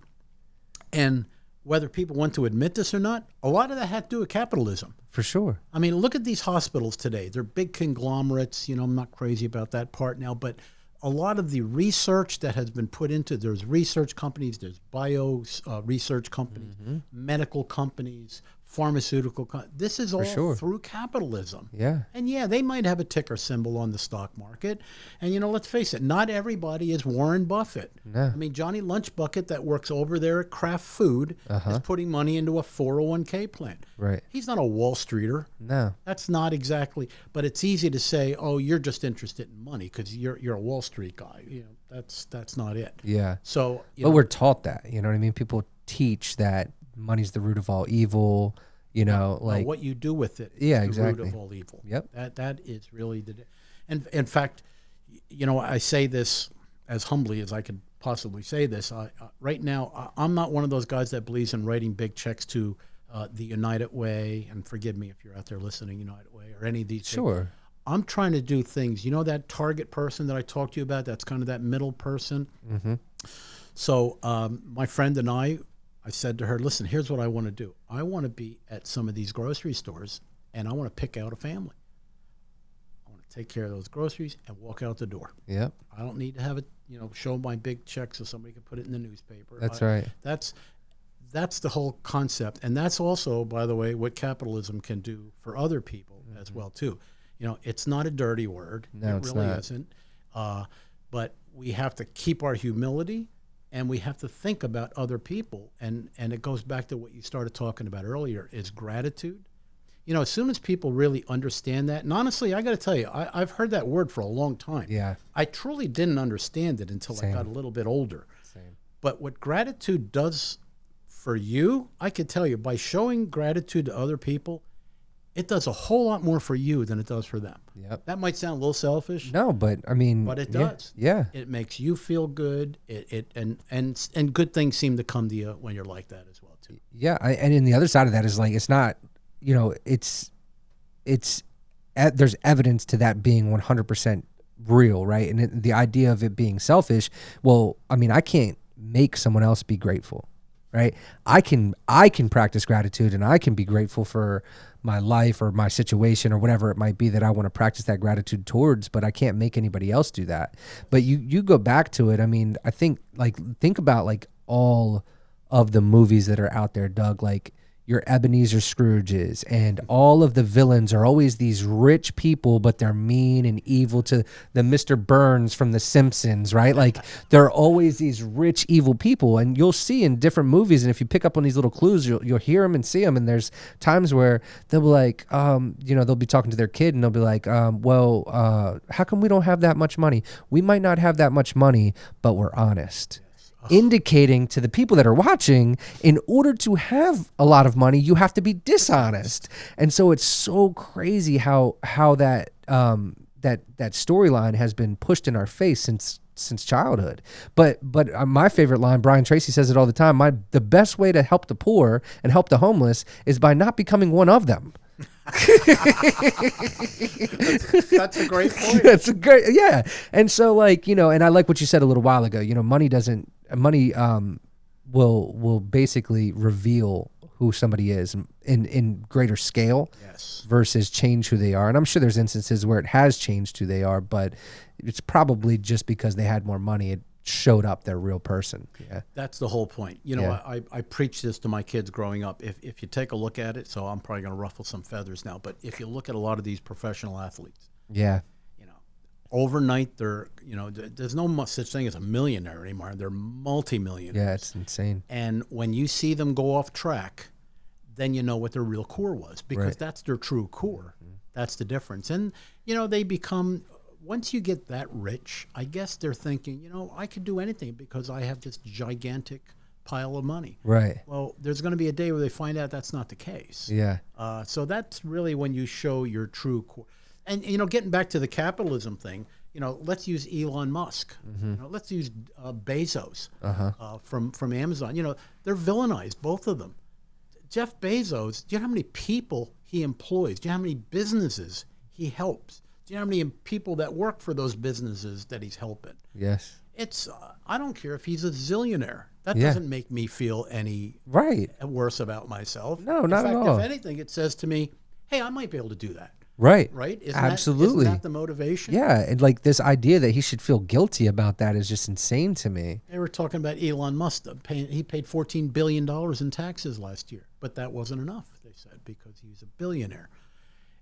And whether people want to admit this or not, a lot of that had to do with capitalism. For sure. I mean, look at these hospitals today. They're big conglomerates. You know, I'm not crazy about that part now, but a lot of the research that has been put into, there's research companies, there's bio research companies, medical companies, pharmaceutical companies. This is all through capitalism. Yeah. And yeah, they might have a ticker symbol on the stock market. And, you know, let's face it, not everybody is Warren Buffett. No. I mean, Johnny Lunchbucket that works over there at Kraft Food is putting money into a 401k plan. Right. He's not a Wall Streeter. No. That's not exactly, but it's easy to say, oh, you're just interested in money because you're a Wall Street guy. You know, that's not it. Yeah. So, but we're taught that, you know what I mean? People teach that money's the root of all evil, you know, like what you do with it is yeah, the exactly. root of all evil. Yep. That is really and in fact, you know, I say this as humbly as I could possibly say this. Right now, I'm not one of those guys that believes in writing big checks to the United Way, and forgive me if you're out there listening, United Way, or any of these Sure. things. I'm trying to do things. You know that target person that I talked to you about? That's kind of that middle person. Mm-hmm. So my friend and I said to her, listen, here's what I want to do. I want to be at some of these grocery stores, and I want to pick out a family. I want to take care of those groceries and walk out the door. Yep. I don't need to have it, you know, show my big check so somebody can put it in the newspaper. That's right. That's the whole concept. And that's also, by the way, what capitalism can do for other people as well, too. You know, it's not a dirty word. No, it it's really not. isn't. But we have to keep our humility, and we have to think about other people. And it goes back to what you started talking about earlier, is gratitude. You know, as soon as people really understand that, and honestly, I got to tell you, I've heard that word for a long time. Yeah. I truly didn't understand it until I got a little bit older. Same. But what gratitude does for you, I could tell you, by showing gratitude to other people, it does a whole lot more for you than it does for them. Yep. That might sound a little selfish. No, but I mean, But it does. Yeah. It makes you feel good. And good things seem to come to you when you're like that as well too. Yeah. And then the other side of that is like, it's not, you know, there's evidence to that being 100% real, right? And the idea of it being selfish, well, I mean, I can't make someone else be grateful, right? I can practice gratitude, and I can be grateful for my life or my situation or whatever it might be that I want to practice that gratitude towards, but I can't make anybody else do that. But you go back to it. I mean, I think about like all of the movies that are out there, Doug, like your Ebenezer Scrooges, and all of the villains are always these rich people, but they're mean and evil, to the Mr. Burns from The Simpsons, right? Like they're always these rich, evil people, and you'll see in different movies. And if you pick up on these little clues, you'll hear them and see them. And there's times where they'll be like, you know, they'll be talking to their kid, and they'll be like, well, how come we don't have that much money? We might not have that much money, but we're honest. Indicating to the people that are watching, in order to have a lot of money, you have to be dishonest. And so it's so crazy how that that storyline has been pushed in our face since childhood. But my favorite line, Brian Tracy says it all the time, the best way to help the poor and help the homeless is by not becoming one of them. That's a great point. That's a great, yeah. And so, like, you know, and I like what you said a little while ago, you know, money will basically reveal who somebody is in greater scale Yes. versus change who they are. And I'm sure there's instances where it has changed who they are, but it's probably just because they had more money. It showed up their real person. Yeah. That's the whole point. You know, I preach this to my kids growing up. If you take a look at it, so I'm probably going to ruffle some feathers now, but if you look at a lot of these professional athletes, Yeah. you know, overnight they're, you know, there's no such thing as a millionaire anymore. They're multimillionaires. Yeah, it's insane. And when you see them go off track, then you know what their real core was, because Right. that's their true core. That's the difference. And, you know, they become, once you get that rich, I guess they're thinking, you know, I could do anything because I have this gigantic pile of money. Right. Well, there's going to be a day where they find out that's not the case. Yeah. So that's really when you show your true core. And, you know, getting back to the capitalism thing, you know, let's use Elon Musk. You know, let's use Bezos from Amazon. You know, they're villainized, both of them. Jeff Bezos, do you know how many people he employs? Do you know how many businesses he helps? Do you know how many people that work for those businesses that he's helping? Yes. It's I don't care if he's a zillionaire. That Yeah. doesn't make me feel any Right. worse about myself. No, not at In fact, all. if anything, it says to me, hey, I might be able to do that. Right. Right? Absolutely. Isn't that the motivation? Yeah. And like this idea that he should feel guilty about that is just insane to me. They were talking about Elon Musk. He paid $14 billion in taxes last year, but that wasn't enough, they said, because he's a billionaire.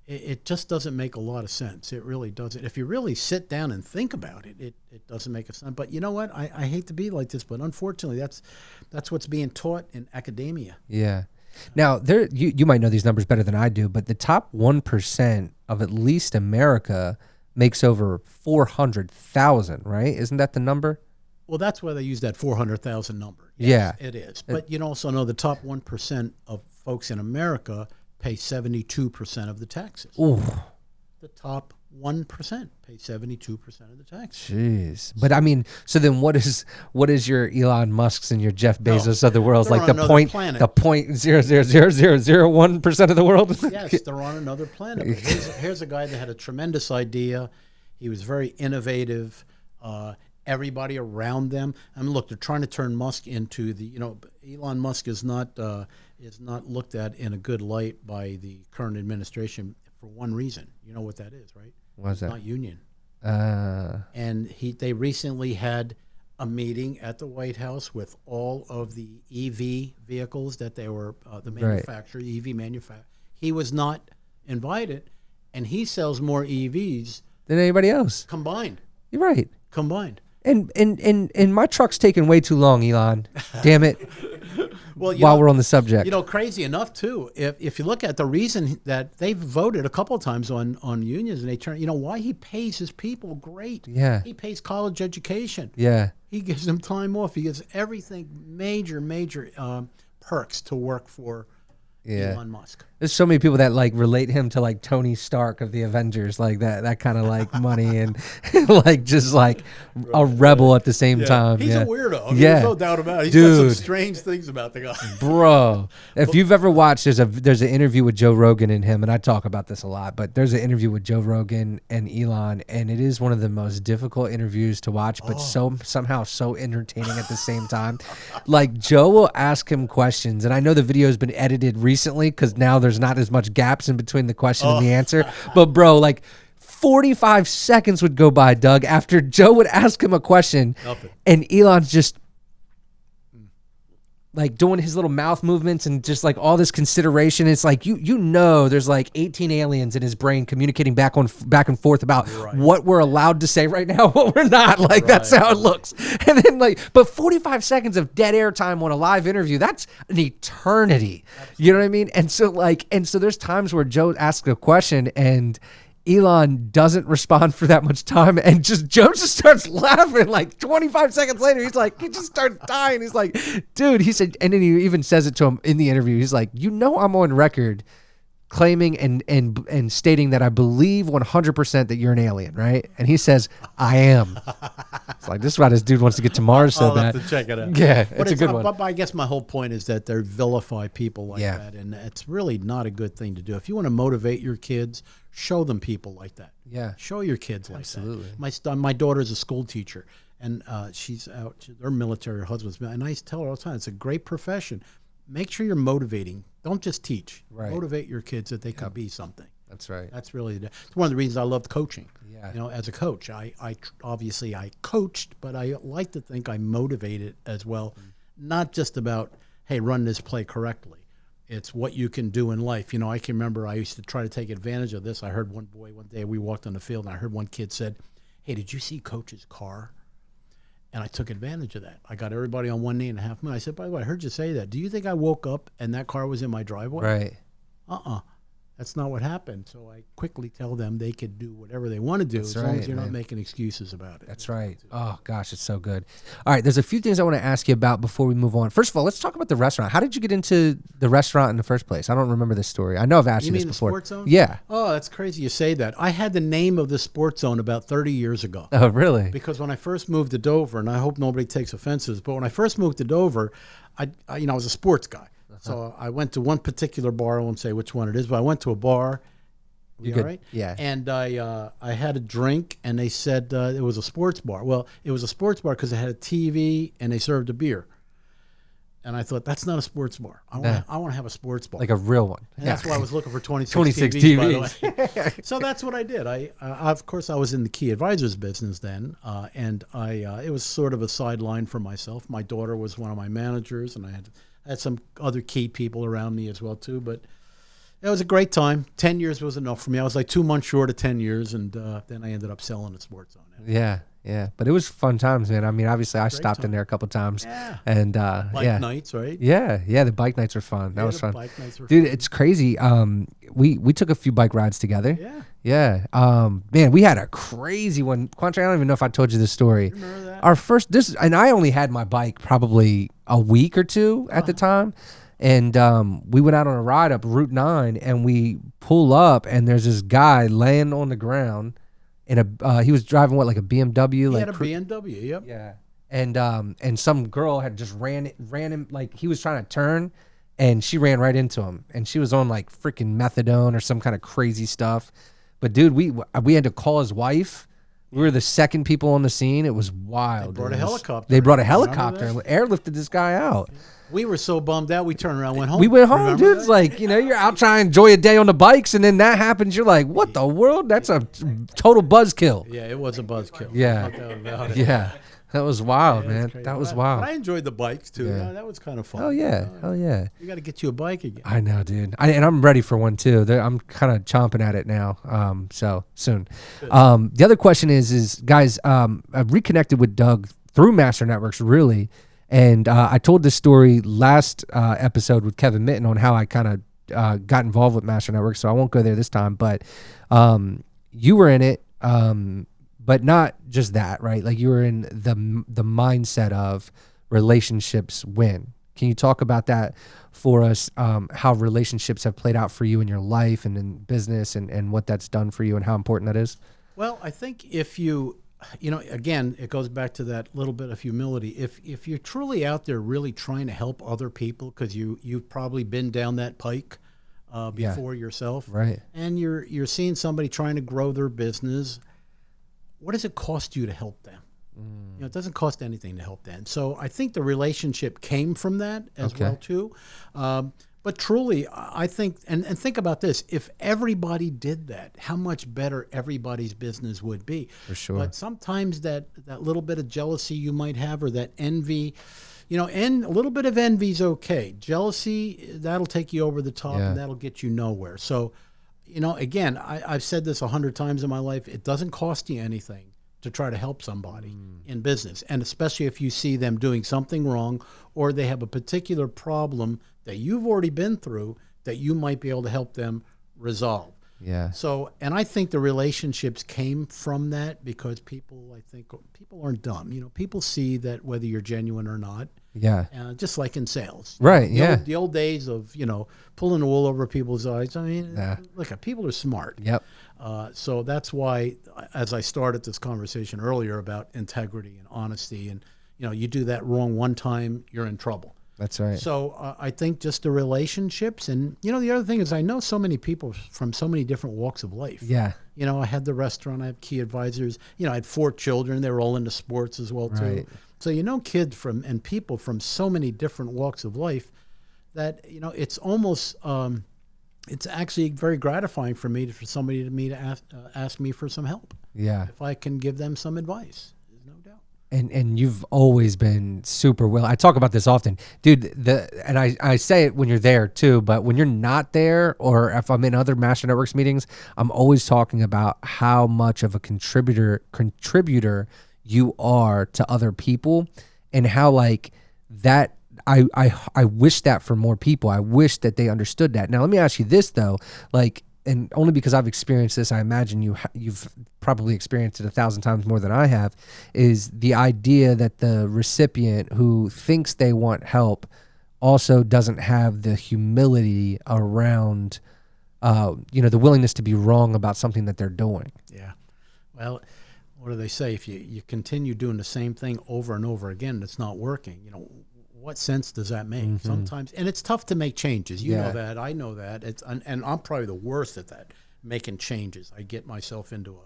It just doesn't make a lot of sense. It really doesn't. If you really sit down and think about it, it doesn't make a sense. But you know what? I hate to be like this, but unfortunately, that's what's being taught in academia. Yeah. Now, you might know these numbers better than I do, but the top 1% of at least America makes over 400,000, right? Isn't that the number? Well, that's why they use that 400,000 number. Yeah. It is. But you also know the top 1% of folks in America pay 72% of the taxes. Ooh. The top 1% pay 72% of the taxes. Jeez. But I mean, so then what is your Elon Musk's and your Jeff Bezos of the world? they're Like on the another point, planet. the 0.00001% of the world? Yes, they're on another planet. But here's a guy that had a tremendous idea. He was very innovative. Everybody around them. I mean, look, they're trying to turn Musk into the, you know, Elon Musk is not looked at in a good light by the current administration for one reason. You know what that is, right? What's that? Not union. Uh, And they recently had a meeting at the White House with all of the EV vehicles that they were the manufacturer, EV manufacturer. He was not invited, and he sells more EVs than anybody else. combined. You're right. Combined. And my truck's taking way too long, Elon. Damn it. Well, While we're on the subject. you know, crazy enough too. If you look at the reason that they've voted a couple of times on unions, and they turn, you know, why he pays his people great. Yeah. He pays college education. Yeah. He gives them time off. He gives everything major perks to work for Yeah. Elon Musk. There's so many people that like relate him to like Tony Stark of the Avengers, like that kind of like money and like just like a rebel at the same time. He's yeah. a weirdo. I mean, Yeah. There's no doubt about it. He's got some Dude. strange things about the guy. Bro, if you've ever watched, there's an interview with Joe Rogan and him, and I talk about this a lot, but there's an interview with Joe Rogan and Elon, and it is one of the most difficult interviews to watch, but somehow so entertaining at the same time. Like Joe will ask him questions, and I know the video has been edited recently because now there's not as much gaps in between the question and the answer. But bro, like 45 seconds would go by, Doug, after Joe would ask him a question, Nothing. and Elon's just like doing his little mouth movements and just like all this consideration. It's like you know there's like 18 aliens in his brain communicating back and forth about what we're allowed to say right now, what we're not. Like that's how it looks. And then like, but 45 seconds of dead air time on a live interview, that's an eternity. You know what I mean? And so there's times where Joe asks a question and Elon doesn't respond for that much time, and Joe just starts laughing. Like 25 seconds later, he just starts dying. He's like, dude, he said, and then he even says it to him in the interview. He's like, you know, I'm on record claiming and stating that I believe 100% that you're an alien, right? And he says, I am. It's like, this is why this dude wants to get to Mars so I'll bad. have to check it out. Yeah, But it's a good one. But I guess my whole point is that they vilify people like Yeah. that, and it's really not a good thing to do. If you want to motivate your kids, show them people like that. Yeah. Show your kids like Absolutely. that. My daughter's a school teacher, and she's out. They're military, her husband's, and I tell her all the time, it's a great profession. make sure you're motivating. Don't just teach. Right. Motivate your kids that they can be something. That's right. That's really it's one of the reasons I loved coaching. Yeah. You know, as a coach, I obviously I coached, but I like to think I motivated as well. Not just about, hey, run this play correctly. It's what you can do in life. You know, I can remember I used to try to take advantage of this. I heard one day we walked on the field, and I heard one kid said, hey, did you see Coach's car? And I took advantage of that. I got everybody on one knee and a half moon. I said, by the way, I heard you say that. Do you think I woke up and that car was in my driveway? Right. That's not what happened. So I quickly tell them they could do whatever they want to do as long as you're not making excuses about it. That's right. Oh, gosh, it's so good. All right, there's a few things I want to ask you about before we move on. First of all, let's talk about the restaurant. How did you get into the restaurant in the first place? I don't remember this story. I know I've asked you this before. You mean the Sports Zone? Yeah. Oh, that's crazy you say that. I had the name of the Sports Zone about 30 years ago. Oh, really? Because when I first moved to Dover, and I hope nobody takes offenses, but when I first moved to Dover, I was a sports guy. So I went to one particular bar. I won't say which one it is, but I went to a bar. You all right? Yeah. And I had a drink, and they said it was a sports bar. Well, it was a sports bar because it had a TV and they served a beer. And I thought, that's not a sports bar. I want to have a sports bar. Like a real one. And that's why I was looking for 26 TVs. by the way. So that's what I did. Of course, I was in the key advisors business then, and it was sort of a sideline for myself. My daughter was one of my managers, and I had some other key people around me as well too. But it was a great time. 10 years was enough for me. I was like 2 months short of 10 years, and then I ended up selling at Sports Zone. Yeah. But it was fun times, man. I mean, obviously, I stopped in there a couple times. Yeah. And Bike nights, right? Yeah, the bike nights were fun. That was fun. Bike nights were Dude, fun. it's crazy. We took a few bike rides together. Yeah. Man, we had a crazy one. Quantre, I don't even know if I told you this story. Remember that? Our first, and I only had my bike probably a week or two at the time. And we went out on a ride up Route 9, and we pull up, and there's this guy laying on the ground in he was driving like a BMW. He like had a BMW, yep. Yeah. And some girl had just ran him, like he was trying to turn, and she ran right into him, and she was on like freaking methadone or some kind of crazy stuff. But dude, we had to call his wife. We were the second people on the scene. It was wild. They brought a helicopter. They brought a helicopter and airlifted this guy out. We were so bummed out, we turned around and went home. We went home, Remember dude. that? It's like, you're out trying to enjoy a day on the bikes, and then that happens. You're like, what the world? That's a total buzzkill. Yeah, it was a buzzkill. Yeah. No doubt about it. Yeah. That was wild, Yeah, man. crazy. That was But wild. I enjoyed the bikes, too. Yeah. That was kind of fun. Hell yeah. Hell yeah. You got to get you a bike again. I know, dude. And I'm ready for one, too. I'm kind of chomping at it now. So soon. The other question is guys, I've reconnected with Doug through Master Networks, really. And I told this story last episode with Kevin Mitten on how I kind of got involved with Master Networks, so I won't go there this time. But you were in it, but not just that, right? Like you were in the mindset of relationships win. Can you talk about that for us, how relationships have played out for you in your life and in business and what that's done for you and how important that is? Well, I think if again, it goes back to that little bit of humility. If you're truly out there really trying to help other people, because you've probably been down that pike before yourself, right? And you're seeing somebody trying to grow their business, what does it cost you to help them? It doesn't cost anything to help them. So I think the relationship came from that as well too. But truly, I think, and think about this, if everybody did that, how much better everybody's business would be. For sure. But sometimes that little bit of jealousy you might have, or that envy, and a little bit of envy is okay. Jealousy, that'll take you over the top, and that'll get you nowhere. So, again, I've said this 100 times in my life, it doesn't cost you anything to try to help somebody in business, and especially if you see them doing something wrong, or they have a particular problem that you've already been through that you might be able to help them resolve. Yeah. So, and I think the relationships came from that, because people aren't dumb. People see that whether you're genuine or not. Yeah. Just like in sales. Right. The old days of, pulling the wool over people's eyes. I mean, look, people are smart. Yep. So that's why, as I started this conversation earlier about integrity and honesty, and, you do that wrong one time, you're in trouble. That's right. So I think just the relationships, and the other thing is I know so many people from so many different walks of life. Yeah. I had the restaurant, I have key advisors. I had 4 children. They were all into sports as well too. Right. So kids and people from so many different walks of life. that, it's almost, it's actually very gratifying for somebody to ask me for some help. Yeah. If I can give them some advice, there's no doubt. And you've always been super willing. I talk about this often, dude. And I say it when you're there too, but when you're not there, or if I'm in other Master Networks meetings, I'm always talking about how much of a contributor you are to other people, and how like that. I wish that for more people. I wish that they understood that. Now let me ask you this though, like. And only because I've experienced this, I imagine you've probably experienced it 1,000 times more than I have, is the idea that the recipient who thinks they want help also doesn't have the humility around, the willingness to be wrong about something that they're doing. Yeah. Well, what do they say? If you continue doing the same thing over and over again, it's not working. What sense does that make? Sometimes, and it's tough to make changes. You know that, I know that. And I'm probably the worst at that, making changes. I get myself into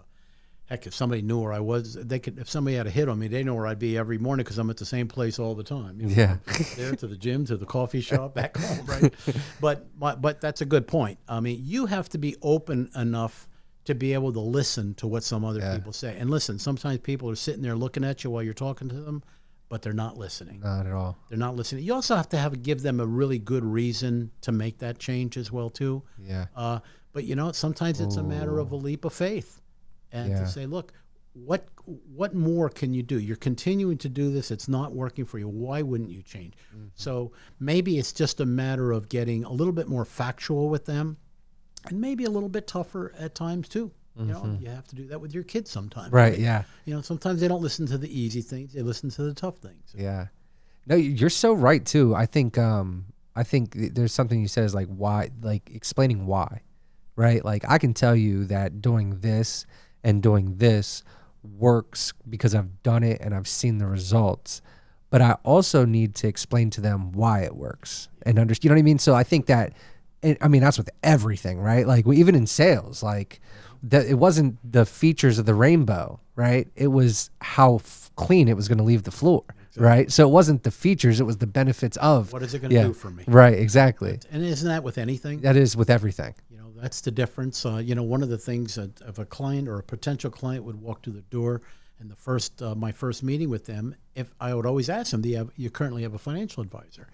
heck, if somebody knew where I was, if somebody had a hit on me, they know where I'd be every morning because I'm at the same place all the time. Yeah. There to the gym, to the coffee shop, back home, right? But that's a good point. I mean, you have to be open enough to be able to listen to what some other people say. And listen, sometimes people are sitting there looking at you while you're talking to them, but they're not listening. Not at all. They're not listening. You also have to give them a really good reason to make that change as well too. Yeah. But sometimes it's a matter of a leap of faith, and to say, look, what more can you do? You're continuing to do this. It's not working for you. Why wouldn't you change? So maybe it's just a matter of getting a little bit more factual with them, and maybe a little bit tougher at times too. You have to do that with your kids sometimes. Right, yeah. Sometimes they don't listen to the easy things. They listen to the tough things. Yeah. No, you're so right too. I think there's something you said is like why, like explaining why, right? Like I can tell you that doing this and doing this works because I've done it and I've seen the results, but I also need to explain to them why it works and understand, you know what I mean? So I think that, that's with everything, right? Like even in sales, like it wasn't the features of the rainbow, right? It was how clean it was going to leave the floor, right? So it wasn't the features, it was the benefits of. What is it going to do for me? Right, exactly. And isn't that with anything? That is with everything. That's the difference. One of the things of a client or a potential client would walk through the door, and my first meeting with them, if I would always ask them, do you currently have a financial advisor?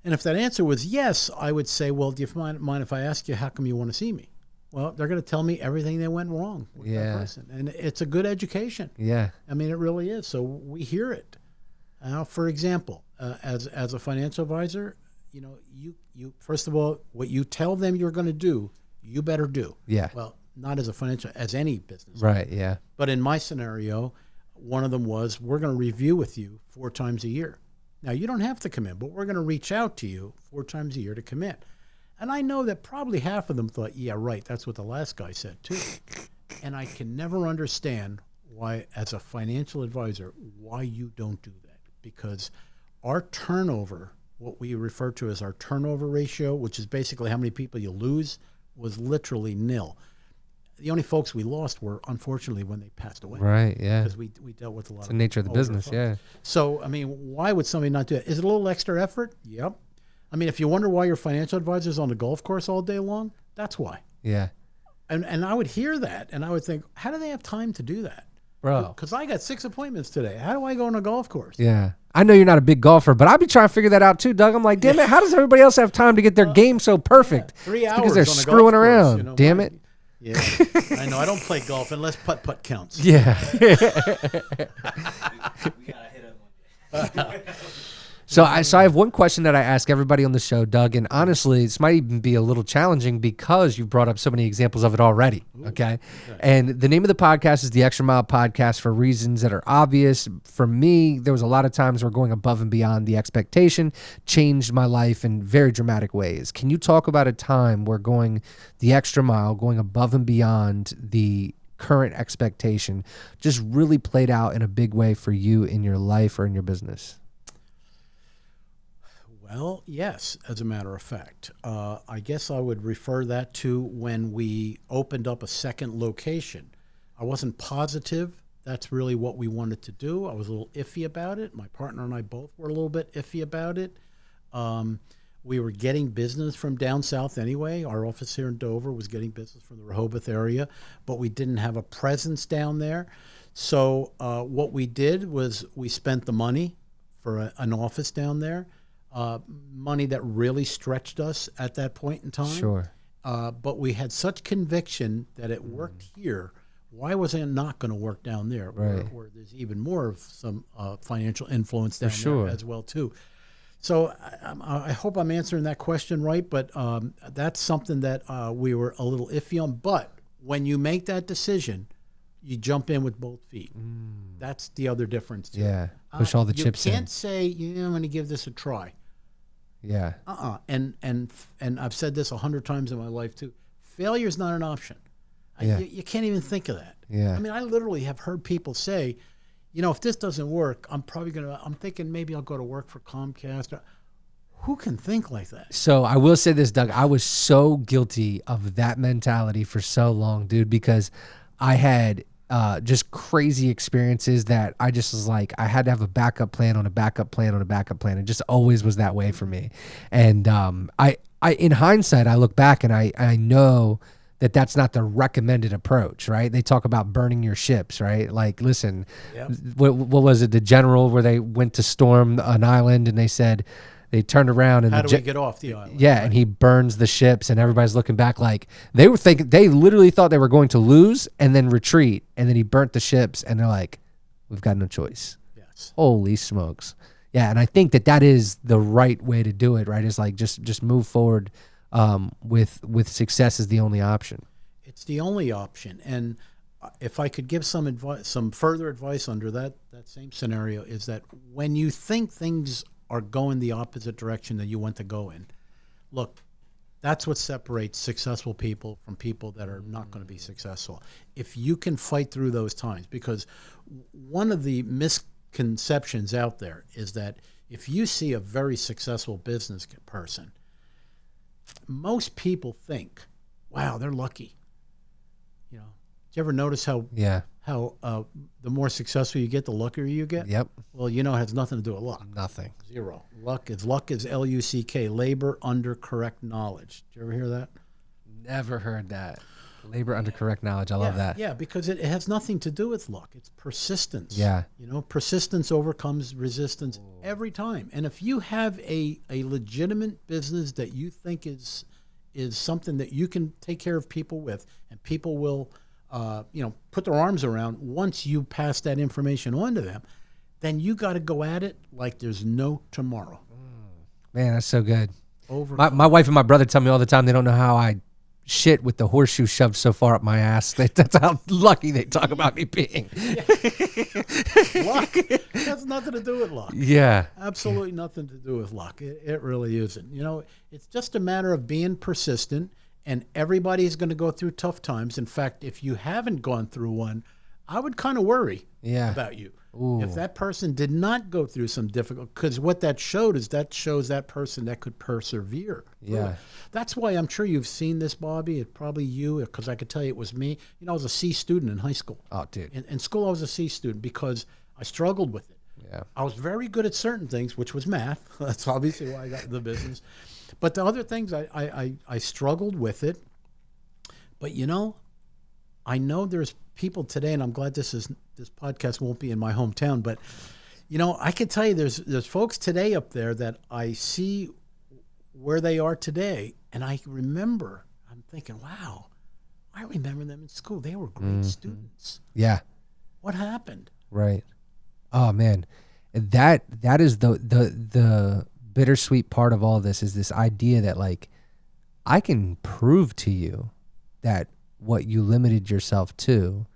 And if that answer was yes, I would say, well, do you mind if I ask you, how come you want to see me? Well, they're going to tell me everything that went wrong with that person. And it's a good education. Yeah. It really is. So we hear it. Now, for example, as a financial advisor, you first of all, what you tell them you're going to do, you better do. Yeah. Well, not as any business. Right, yeah. But in my scenario, one of them was, we're going to review with you 4 times a year. Now, you don't have to come in, but we're going to reach out to you 4 times a year to come in. And I know that probably half of them thought, yeah, right, that's what the last guy said too. And I can never understand why, as a financial advisor, why you don't do that. Because our turnover, what we refer to as our turnover ratio, which is basically how many people you lose, was literally nil. The only folks we lost were, unfortunately, when they passed away. Right, yeah. Because we dealt with a lot it's of the nature of the business, folks. yeah. So, why would somebody not do it? Is it a little extra effort? Yep. If you wonder why your financial advisor is on the golf course all day long, that's why. Yeah. And I would hear that, and I would think, how do they have time to do that? Bro. Because I got 6 appointments today. How do I go on a golf course? Yeah. I know you're not a big golfer, but I'd be trying to figure that out too, Doug. I'm like, damn it, how does everybody else have time to get their game so perfect? 3 hours Because they're on a screwing golf around. course, Damn it. Yeah. I know. I don't play golf unless putt-putt counts. Yeah. We gotta hit up one day. So I have one question that I ask everybody on the show, Doug, and honestly, this might even be a little challenging because you've brought up so many examples of it already, okay? And the name of the podcast is the Xtra Mile Podcast for reasons that are obvious. For me, there was a lot of times where going above and beyond the expectation changed my life in very dramatic ways. Can you talk about a time where going the extra mile, going above and beyond the current expectation, just really played out in a big way for you in your life or in your business? Well, yes, as a matter of fact. I guess I would refer that to when we opened up a second location. I wasn't positive that's really what we wanted to do. I was a little iffy about it. My partner and I both were a little bit iffy about it. We were getting business from down south anyway. Our office here in Dover was getting business from the Rehoboth area, but we didn't have a presence down there. So what we did was we spent the money for an office down there, money that really stretched us at that point in time. Sure. But we had such conviction that it worked here. Why was it not going to work down there? Right. Where there's even more of some financial influence down sure. there as well too. So I hope I'm answering that question right, but that's something that we were a little iffy on. But when you make that decision, you jump in with both feet. That's the other difference too. Yeah. Push all the chips in. You can't say, I'm going to give this a try. Yeah. And I've said this 100 times in my life too. Failure is not an option. Yeah. You can't even think of that. Yeah. I mean, I literally have heard people say, if this doesn't work, I'm thinking maybe I'll go to work for Comcast. Who can think like that? So I will say this, Doug, I was so guilty of that mentality for so long, dude, because I had just crazy experiences that I just was like, I had to have a backup plan on a backup plan on a backup plan. It just always was that way for me. And I in hindsight, I look back and I know that that's not the recommended approach, right? They talk about burning your ships, right? Like, listen, what was it, the general where they went to storm an island and they said, they turned around and how do we get off the island? Yeah, right. And he burns the ships, and everybody's looking back like they were thinking. They literally thought they were going to lose and then retreat, and then he burnt the ships, and they're like, "We've got no choice." Yes. Holy smokes! Yeah, and I think that is the right way to do it. Right? Is like just move forward with success is the only option. It's the only option, and if I could give some advice, some further advice under that same scenario, is that when you think things are going the opposite direction that you want to go in, look, that's what separates successful people from people that are not going to be successful. If you can fight through those times, because one of the misconceptions out there is that if you see a very successful business person, most people think, wow, they're lucky. Did you ever notice how the more successful you get, the luckier you get? Yep. Well, it has nothing to do with luck. Nothing. Zero. Luck is L-U-C-K, labor under correct knowledge. Did you ever hear that? Never heard that. Labor under correct knowledge. I love that. Yeah, because it has nothing to do with luck. It's persistence. Yeah. Persistence overcomes resistance every time. And if you have a legitimate business that you think is something that you can take care of people with, and people will put their arms around once you pass that information on to them, then you got to go at it like there's no tomorrow. Man, that's so good. Overcome. My wife and my brother tell me all the time they don't know how I shit with the horseshoe shoved so far up my ass. That's how lucky they talk about me being. Luck has nothing to do with luck. Yeah. Absolutely nothing to do with luck. It really isn't. It's just a matter of being persistent, and everybody's going to go through tough times. In fact, if you haven't gone through one, I would kind of worry about you. Ooh. If that person did not go through some difficult, because what that shows that person that could persevere. Yeah. That's why I'm sure you've seen this, Bobby. It's probably you, because I could tell you it was me. I was a C student in high school. Oh, dude. In school, I was a C student because I struggled with it. Yeah. I was very good at certain things, which was math. That's obviously why I got in the business. But the other things, I struggled with it. But, I know there's people today, and I'm glad this podcast won't be in my hometown, but, I can tell you there's folks today up there that I see where they are today, and I'm thinking, wow, I remember them in school. They were great students. Yeah. What happened? Right. Oh man, that is the bittersweet part of all this, is this idea that like I can prove to you that what you limited yourself to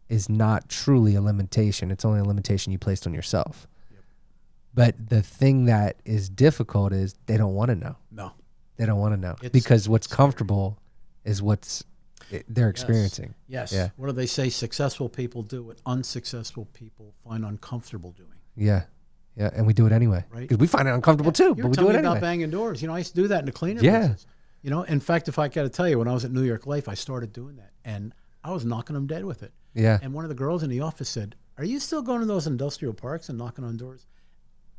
is not truly a limitation. It's only a limitation you placed on yourself. Yep. But the thing that is difficult is they don't want to know. No. They don't want to know, because what's comfortable is they're experiencing. Yes. Yeah. What do they say? Successful people do what unsuccessful people find uncomfortable doing. Yeah. Yeah. And we do it anyway. Right. Because we find it uncomfortable too, but we do it anyway. About banging doors. I used to do that in the cleaner business. In fact, if I got to tell you, when I was at New York Life, I started doing that, and I was knocking them dead with it. Yeah. And one of the girls in the office said, "Are you still going to those industrial parks and knocking on doors?"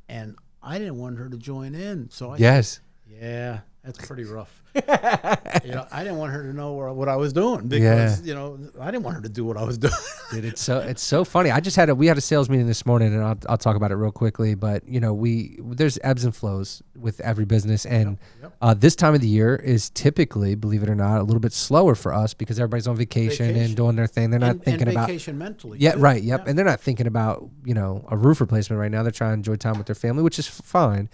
And I didn't want her to join in, so I said, Yeah, that's pretty rough. I didn't want her to know what I was doing because I didn't want her to do what I was doing. Dude, it's so funny. We had a sales meeting this morning, and I'll talk about it real quickly. But there's ebbs and flows with every business, and this time of the year is typically, believe it or not, a little bit slower for us because everybody's on vacation and doing their thing. They're not thinking about vacation mentally. Yeah, too. right. Yep, and they're not thinking about a roof replacement right now. They're trying to enjoy time with their family, which is fine.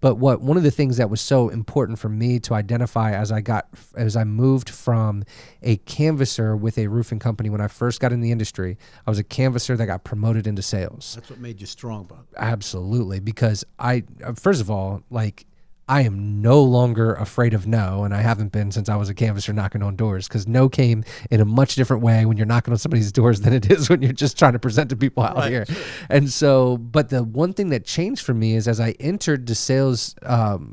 But one of the things that was so important for me to identify as I moved from a canvasser with a roofing company when I first got in the industry, I was a canvasser that got promoted into sales. That's what made you strong, Bob. Absolutely, because first of all, I am no longer afraid of no, and I haven't been since I was a canvasser knocking on doors, because no came in a much different way when you're knocking on somebody's doors than it is when you're just trying to present to people out here. Sure. And so, but the one thing that changed for me is as I entered the sales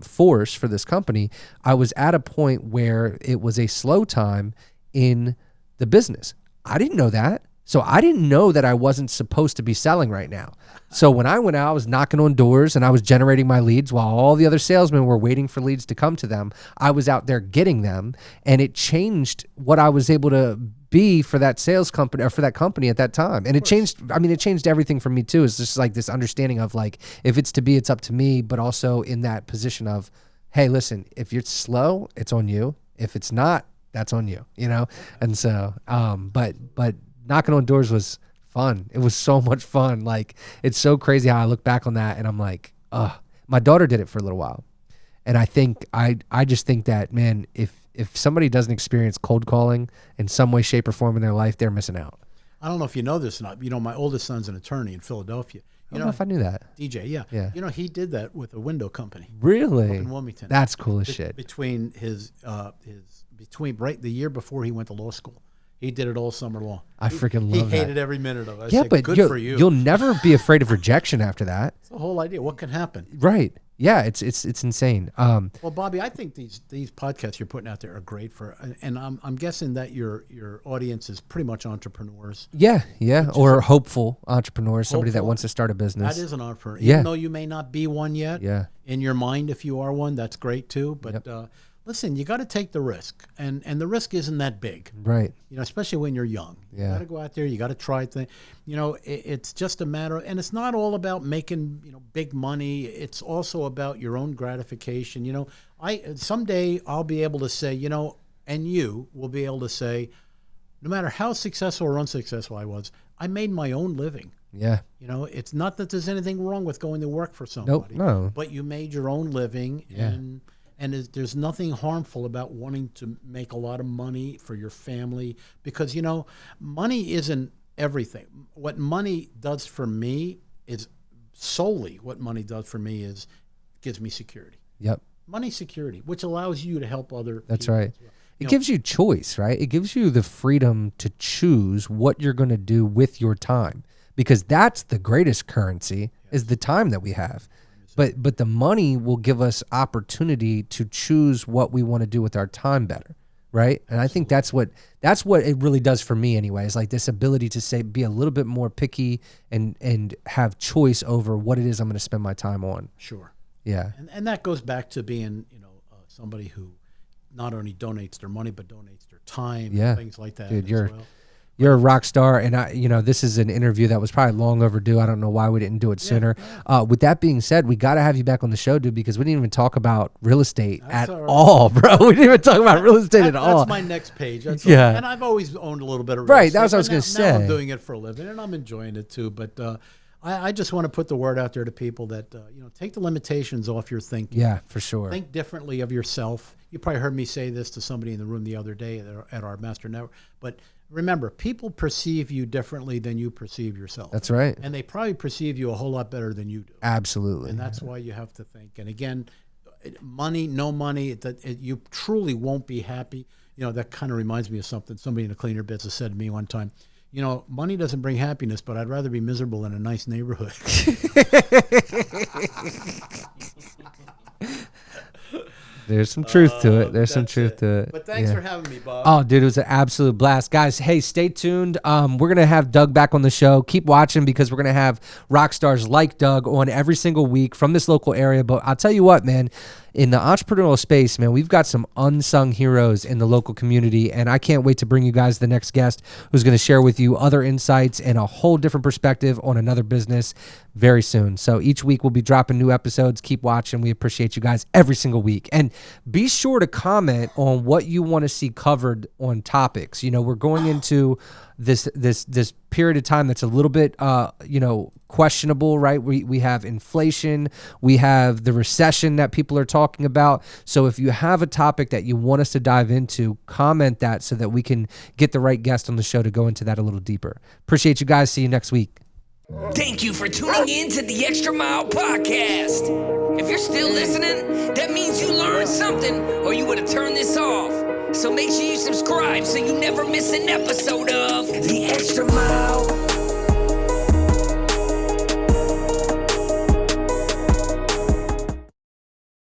force for this company, I was at a point where it was a slow time in the business. I didn't know that. So I didn't know that I wasn't supposed to be selling right now. So when I went out, I was knocking on doors and I was generating my leads while all the other salesmen were waiting for leads to come to them. I was out there getting them, and it changed what I was able to be for that sales company or for that company at that time. And it changed everything for me too. It's just like this understanding of if it's to be, it's up to me, but also in that position of, hey, listen, if you're slow, it's on you. If it's not, that's on you,? And so, but knocking on doors was fun. It was so much fun. It's so crazy how I look back on that and I'm like, my daughter did it for a little while. And I think, I just think that, man, if somebody doesn't experience cold calling in some way, shape, or form in their life, they're missing out. I don't know if you know this or not. My oldest son's an attorney in Philadelphia. I don't know if I knew that. DJ, yeah. He did that with a window company. Really? Up in Wilmington. That's cool as shit. Between the year before he went to law school. He did it all summer long. I freaking love that. He hated every minute of it. Yeah, but good for you. You'll never be afraid of rejection after that. It's the whole idea. What can happen? Right. Yeah, it's insane. Well, Bobby, I think these podcasts you're putting out there are great and I'm guessing that your audience is pretty much entrepreneurs. Yeah, or hopeful entrepreneurs, somebody that wants to start a business. That is an entrepreneur. Yeah. Even though you may not be one yet. Yeah. In your mind, if you are one, that's great too. But listen, you got to take the risk, and the risk isn't that big, right? Especially when you're young. You got to go out there. You got to try things. It's just a matter of, and it's not all about making big money. It's also about your own gratification. Someday I'll be able to say, and you will be able to say, no matter how successful or unsuccessful I was, I made my own living. Yeah. It's not that there's anything wrong with going to work for somebody. Nope, no. But you made your own living, and there's nothing harmful about wanting to make a lot of money for your family because, money isn't everything. What money does for me is gives me security. Yep. Money security, which allows you to help other That's people right. as well. It gives you choice, right? It gives you the freedom to choose what you're going to do with your time because that's the greatest currency is the time that we have. But the money will give us opportunity to choose what we want to do with our time better, right? And I think that's what it really does for me anyway. Is this ability to be a little bit more picky and have choice over what it is I'm going to spend my time on. Sure. Yeah. And that goes back to being somebody who not only donates their money but donates their time and things like that. Dude, as well. You're a rock star, and this is an interview that was probably long overdue. I don't know why we didn't do it sooner. With that being said, we got to have you back on the show, dude, because we didn't even talk about real estate at all, bro. We didn't even talk about real estate at all. That's my next page. That's all. And I've always owned a little bit of real estate. That's what I was going to say. Now I'm doing it for a living, and I'm enjoying it too. But I just want to put the word out there to people that take the limitations off your thinking. Yeah, for sure. Think differently of yourself. You probably heard me say this to somebody in the room the other day at our Master Network. But remember, people perceive you differently than you perceive yourself. That's right. And they probably perceive you a whole lot better than you do. Absolutely. And that's why you have to think. And again, money, no money, you truly won't be happy. That kind of reminds me of something somebody in the cleaner business said to me one time. Money doesn't bring happiness, but I'd rather be miserable in a nice neighborhood. There's some truth to it. There's some truth to it. But thanks for having me, Bob. Oh, dude, it was an absolute blast. Guys, hey, stay tuned. We're going to have Doug back on the show. Keep watching because we're going to have rock stars like Doug on every single week from this local area. But I'll tell you what, man, in the entrepreneurial space, man, we've got some unsung heroes in the local community, and I can't wait to bring you guys the next guest who's going to share with you other insights and a whole different perspective on another business very soon. So each week we'll be dropping new episodes. Keep watching. We appreciate you guys every single week. And be sure to comment on what you want to see covered on topics. You know, we're going into this period of time that's a little bit questionable, right? We have inflation, we have the recession that people are talking about. So if you have a topic that you want us to dive into, comment that so that we can get the right guest on the show to go into that a little deeper. Appreciate you guys. See you next week. Thank you for tuning in to the Xtra Mile Podcast. If you're still listening, that means you learned something or you would have turned this off. So make sure you subscribe so you never miss an episode of the Xtra Mile